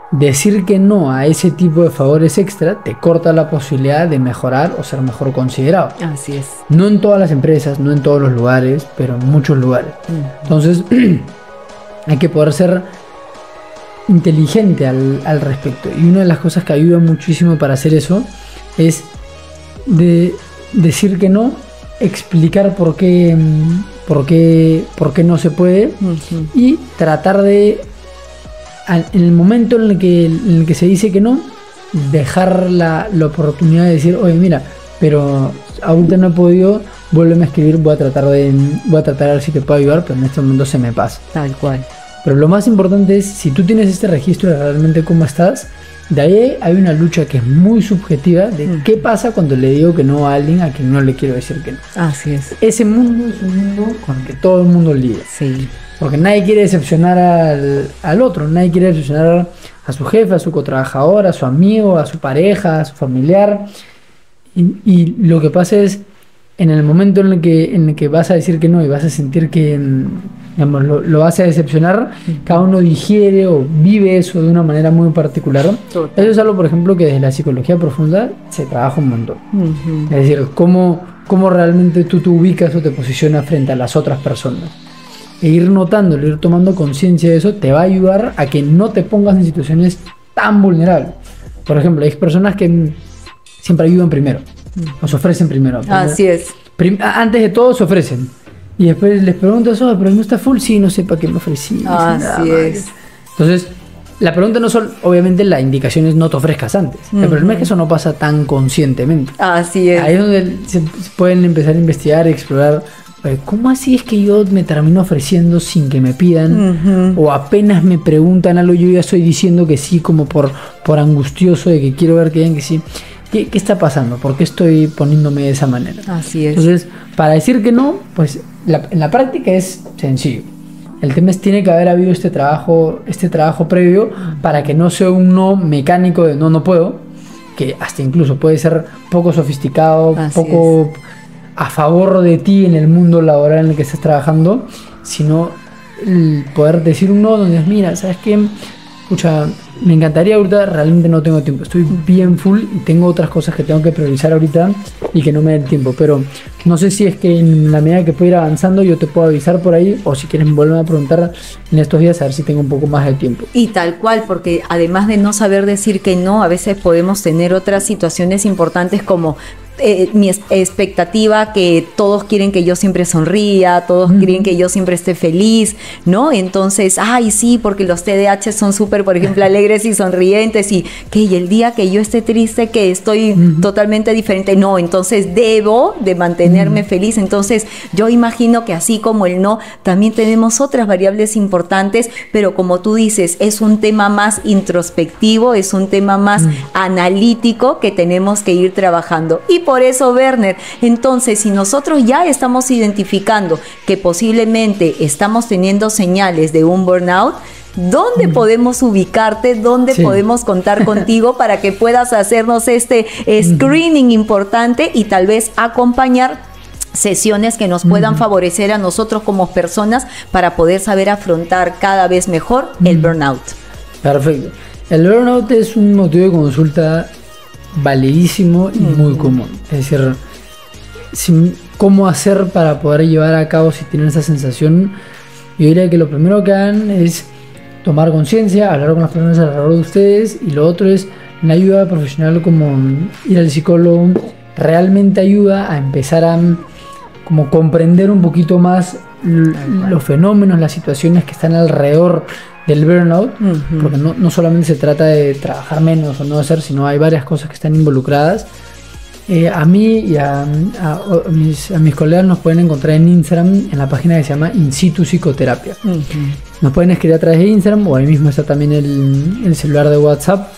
decir que no a ese tipo de favores extra te corta la posibilidad de mejorar o ser mejor considerado. Así es. No en todas las empresas, no en todos los lugares, pero en muchos lugares. Entonces, hay que poder ser inteligente al respecto. Y una de las cosas que ayuda muchísimo para hacer eso es de decir que no, explicar por qué no se puede, y tratar de, en el momento en el que se dice que no, dejar la oportunidad de decir: oye, mira, pero ahorita no he podido, vuélveme a escribir, voy a tratar a ver si te puedo ayudar, pero en este momento se me pasa. Tal cual. Pero lo más importante es, si tú tienes este registro de realmente cómo estás, de ahí hay una lucha que es muy subjetiva de qué pasa cuando le digo que no a alguien a quien no le quiero decir que no. Así es. Ese mundo es un mundo con el que todo el mundo lidia. Sí. Porque nadie quiere decepcionar al otro, nadie quiere decepcionar a su jefe, a su cotrabajador, a su amigo, a su pareja, a su familiar. Y lo que pasa es, en el momento en el que vas a decir que no y vas a sentir que, digamos, lo vas a decepcionar, cada uno digiere o vive eso de una manera muy particular. Total. Eso es algo, por ejemplo, que desde la psicología profunda se trabaja un montón. Es decir, cómo realmente tú te ubicas o te posicionas frente a las otras personas. e ir notándolo, ir tomando conciencia de eso, te va a ayudar a que no te pongas en situaciones tan vulnerables. Por ejemplo, hay personas que siempre ayudan primero, o se ofrecen primero. Así es. Antes de todo se ofrecen. Y después les preguntas, pero no está full, sí, no sé para qué me ofrecí. Así es. Entonces, la pregunta no son, obviamente la indicación es no te ofrezcas antes. El problema es que eso no pasa tan conscientemente. Así es. Ahí es donde se pueden empezar a investigar y explorar. ¿Cómo así es que yo me termino ofreciendo sin que me pidan? O apenas me preguntan algo, yo ya estoy diciendo que sí, como por angustioso de que quiero ver que digan que sí. ¿Qué está pasando? ¿Por qué estoy poniéndome de esa manera? Así es. Entonces, para decir que no, pues en la práctica es sencillo. El tema es tiene que haber habido este trabajo previo para que no sea un no mecánico de no puedo, que hasta incluso puede ser poco sofisticado, poco a favor de ti en el mundo laboral en el que estás trabajando, sino el poder decir un no donde es, mira, ¿sabes qué? Escucha, me encantaría ahorita, realmente no tengo tiempo, estoy bien full y tengo otras cosas que tengo que priorizar ahorita y que no me den tiempo, pero no sé si es que en la medida que puedo ir avanzando yo te puedo avisar por ahí, o si quieres volverme a preguntar en estos días a ver si tengo un poco más de tiempo. Y tal cual, porque además de no saber decir que no, a veces podemos tener otras situaciones importantes como mi expectativa, que todos quieren que yo siempre sonría, todos quieren que yo siempre esté feliz, ¿no? Entonces, ay, sí, porque los TDAH son súper, por ejemplo, alegres y sonrientes, y el día que yo esté triste, que estoy totalmente diferente, no, entonces debo de mantenerme feliz. Entonces, yo imagino que así como el no, también tenemos otras variables importantes, pero como tú dices, es un tema más introspectivo, es un tema más analítico que tenemos que ir trabajando. Y por eso, Werner, entonces, si nosotros ya estamos identificando que posiblemente estamos teniendo señales de un burnout, ¿dónde podemos ubicarte? ¿Dónde podemos contar contigo para que puedas hacernos este screening importante y tal vez acompañar sesiones que nos puedan favorecer a nosotros como personas para poder saber afrontar cada vez mejor el burnout? Perfecto. El burnout es un motivo de consulta validísimo y muy común. Es decir, ¿cómo hacer para poder llevar a cabo si tienen esa sensación? Yo diría que lo primero que hagan es tomar conciencia, hablar con las personas alrededor de ustedes, y lo otro es una ayuda profesional como ir al psicólogo. Realmente ayuda a empezar a como comprender un poquito más los fenómenos, las situaciones que están alrededor del burnout, porque no solamente se trata de trabajar menos o no hacer, sino hay varias cosas que están involucradas. A mí y a mis colegas nos pueden encontrar en Instagram, en la página que se llama In Situ Psicoterapia. Nos pueden escribir a través de Instagram, o ahí mismo está también el celular de WhatsApp.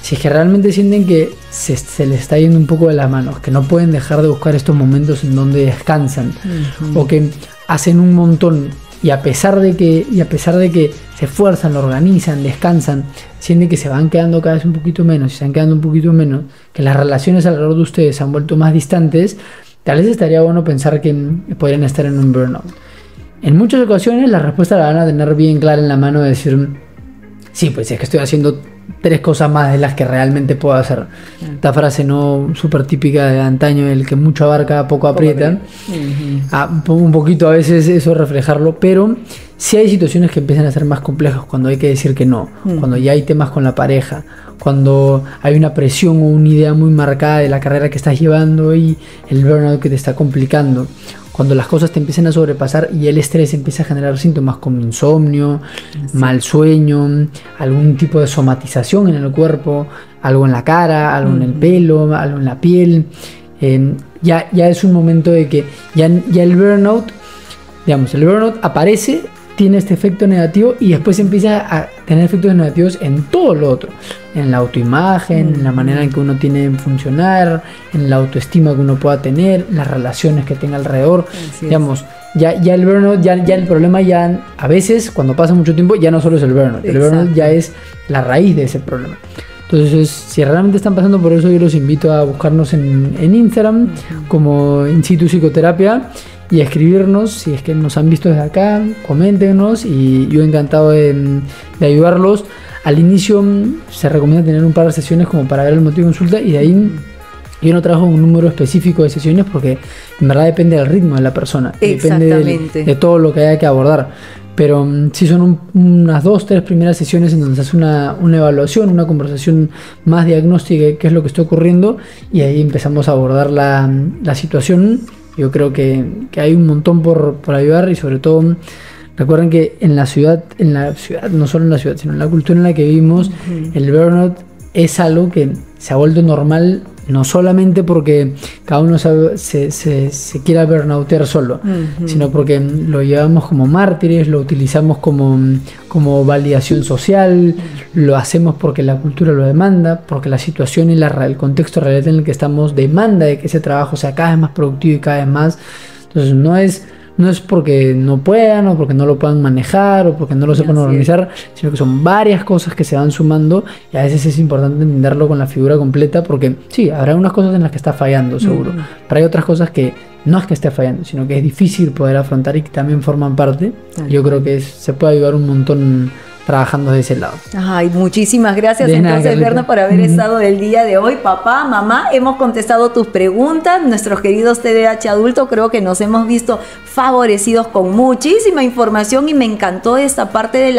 Si es que realmente sienten que se les está yendo un poco de las manos, que no pueden dejar de buscar estos momentos en donde descansan, o que hacen un montón y a pesar de que se esfuerzan, lo organizan, descansan, sienten que se van quedando cada vez un poquito menos, y se van quedando un poquito menos, que las relaciones alrededor de ustedes se han vuelto más distantes, tal vez estaría bueno pensar que podrían estar en un burnout. En muchas ocasiones la respuesta la van a tener bien clara en la mano, de decir, sí, pues es que estoy haciendo 3 cosas más de las que realmente puedo hacer. Esta frase no súper típica de antaño, el que mucho abarca, poco aprieta. Un poquito a veces eso reflejarlo, pero sí hay situaciones que empiezan a ser más complejas cuando hay que decir que no, cuando ya hay temas con la pareja, cuando hay una presión o una idea muy marcada de la carrera que estás llevando y el burnout que te está complicando. Cuando las cosas te empiezan a sobrepasar y el estrés empieza a generar síntomas como insomnio, mal sueño, algún tipo de somatización en el cuerpo, algo en la cara, algo en el pelo, algo en la piel, ya es un momento de que ya el burnout aparece, tiene este efecto negativo y después empieza a tener efectos negativos en todo lo otro, en la autoimagen, en la manera en que uno tiene de funcionar, en la autoestima que uno pueda tener, las relaciones que tenga alrededor. Digamos, ya el burnout, ya el problema, ya a veces cuando pasa mucho tiempo ya no solo es el burnout, el burnout ya es la raíz de ese problema. Entonces, si realmente están pasando por eso, yo los invito a buscarnos en Instagram como In Situ Psicoterapia y a escribirnos. Si es que nos han visto desde acá, coméntenos y yo encantado de ayudarlos. Al inicio se recomienda tener un par de sesiones como para ver el motivo de consulta, y de ahí Yo no trabajo un número específico de sesiones porque en verdad depende del ritmo de la persona, depende de todo lo que haya que abordar. Pero sí son unas 2-3 primeras sesiones en donde se hace una evaluación, una conversación más diagnóstica de qué es lo que está ocurriendo, y ahí empezamos a abordar la situación. Yo creo que hay un montón por ayudar, y sobre todo recuerden que en la ciudad, no solo en la ciudad, sino en la cultura en la que vivimos, el burnout es algo que se ha vuelto normal, no solamente porque cada uno se quiera burnoutear solo, sino porque lo llevamos como mártires, lo utilizamos como validación social, lo hacemos porque la cultura lo demanda, porque la situación y el contexto real en el que estamos demanda de que ese trabajo sea cada vez más productivo y cada vez más. Entonces no es porque no puedan, o porque no lo puedan manejar, o porque no lo sepan organizar, sino que son varias cosas que se van sumando, y a veces es importante entenderlo con la figura completa, porque sí, habrá unas cosas en las que está fallando, seguro, pero hay otras cosas que no es que esté fallando, sino que es difícil poder afrontar y que también forman parte. Yo creo que se puede ayudar un montón trabajando de ese lado. Ay, muchísimas gracias entonces, Berna, por haber estado el día de hoy. Papá, mamá, hemos contestado tus preguntas. Nuestros queridos TDAH adultos, creo que nos hemos visto favorecidos con muchísima información, y me encantó esta parte de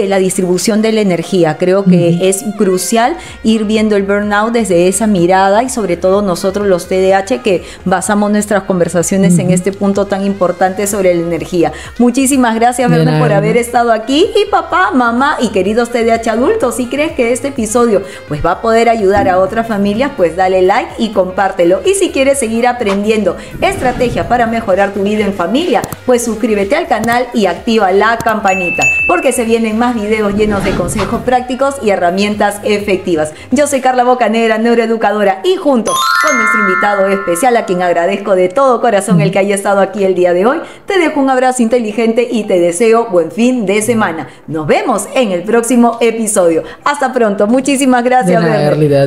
la distribución de la energía. Creo que es crucial ir viendo el burnout desde esa mirada, y sobre todo nosotros los TDAH que basamos nuestras conversaciones en este punto tan importante sobre la energía. Muchísimas gracias, Berna, por haber estado aquí. Y papá, mamá y queridos TDAH adultos, si crees que este episodio pues va a poder ayudar a otras familias, pues dale like y compártelo. Y si quieres seguir aprendiendo estrategias para mejorar tu vida en familia, pues suscríbete al canal y activa la campanita, porque se vienen más videos llenos de consejos prácticos y herramientas efectivas. Yo soy Carla Bocanegra, neuroeducadora, y junto con nuestro invitado especial, a quien agradezco de todo corazón el que haya estado aquí el día de hoy, te dejo un abrazo inteligente y te deseo buen fin de semana. Nos vemos en el próximo episodio. Hasta pronto. Muchísimas gracias.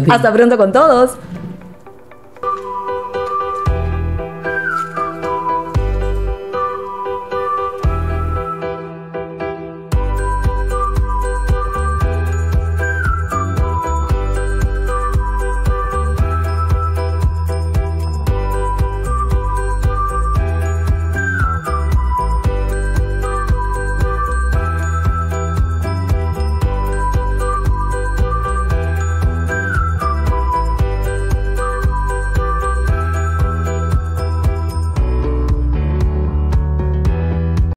Hasta pronto con todos.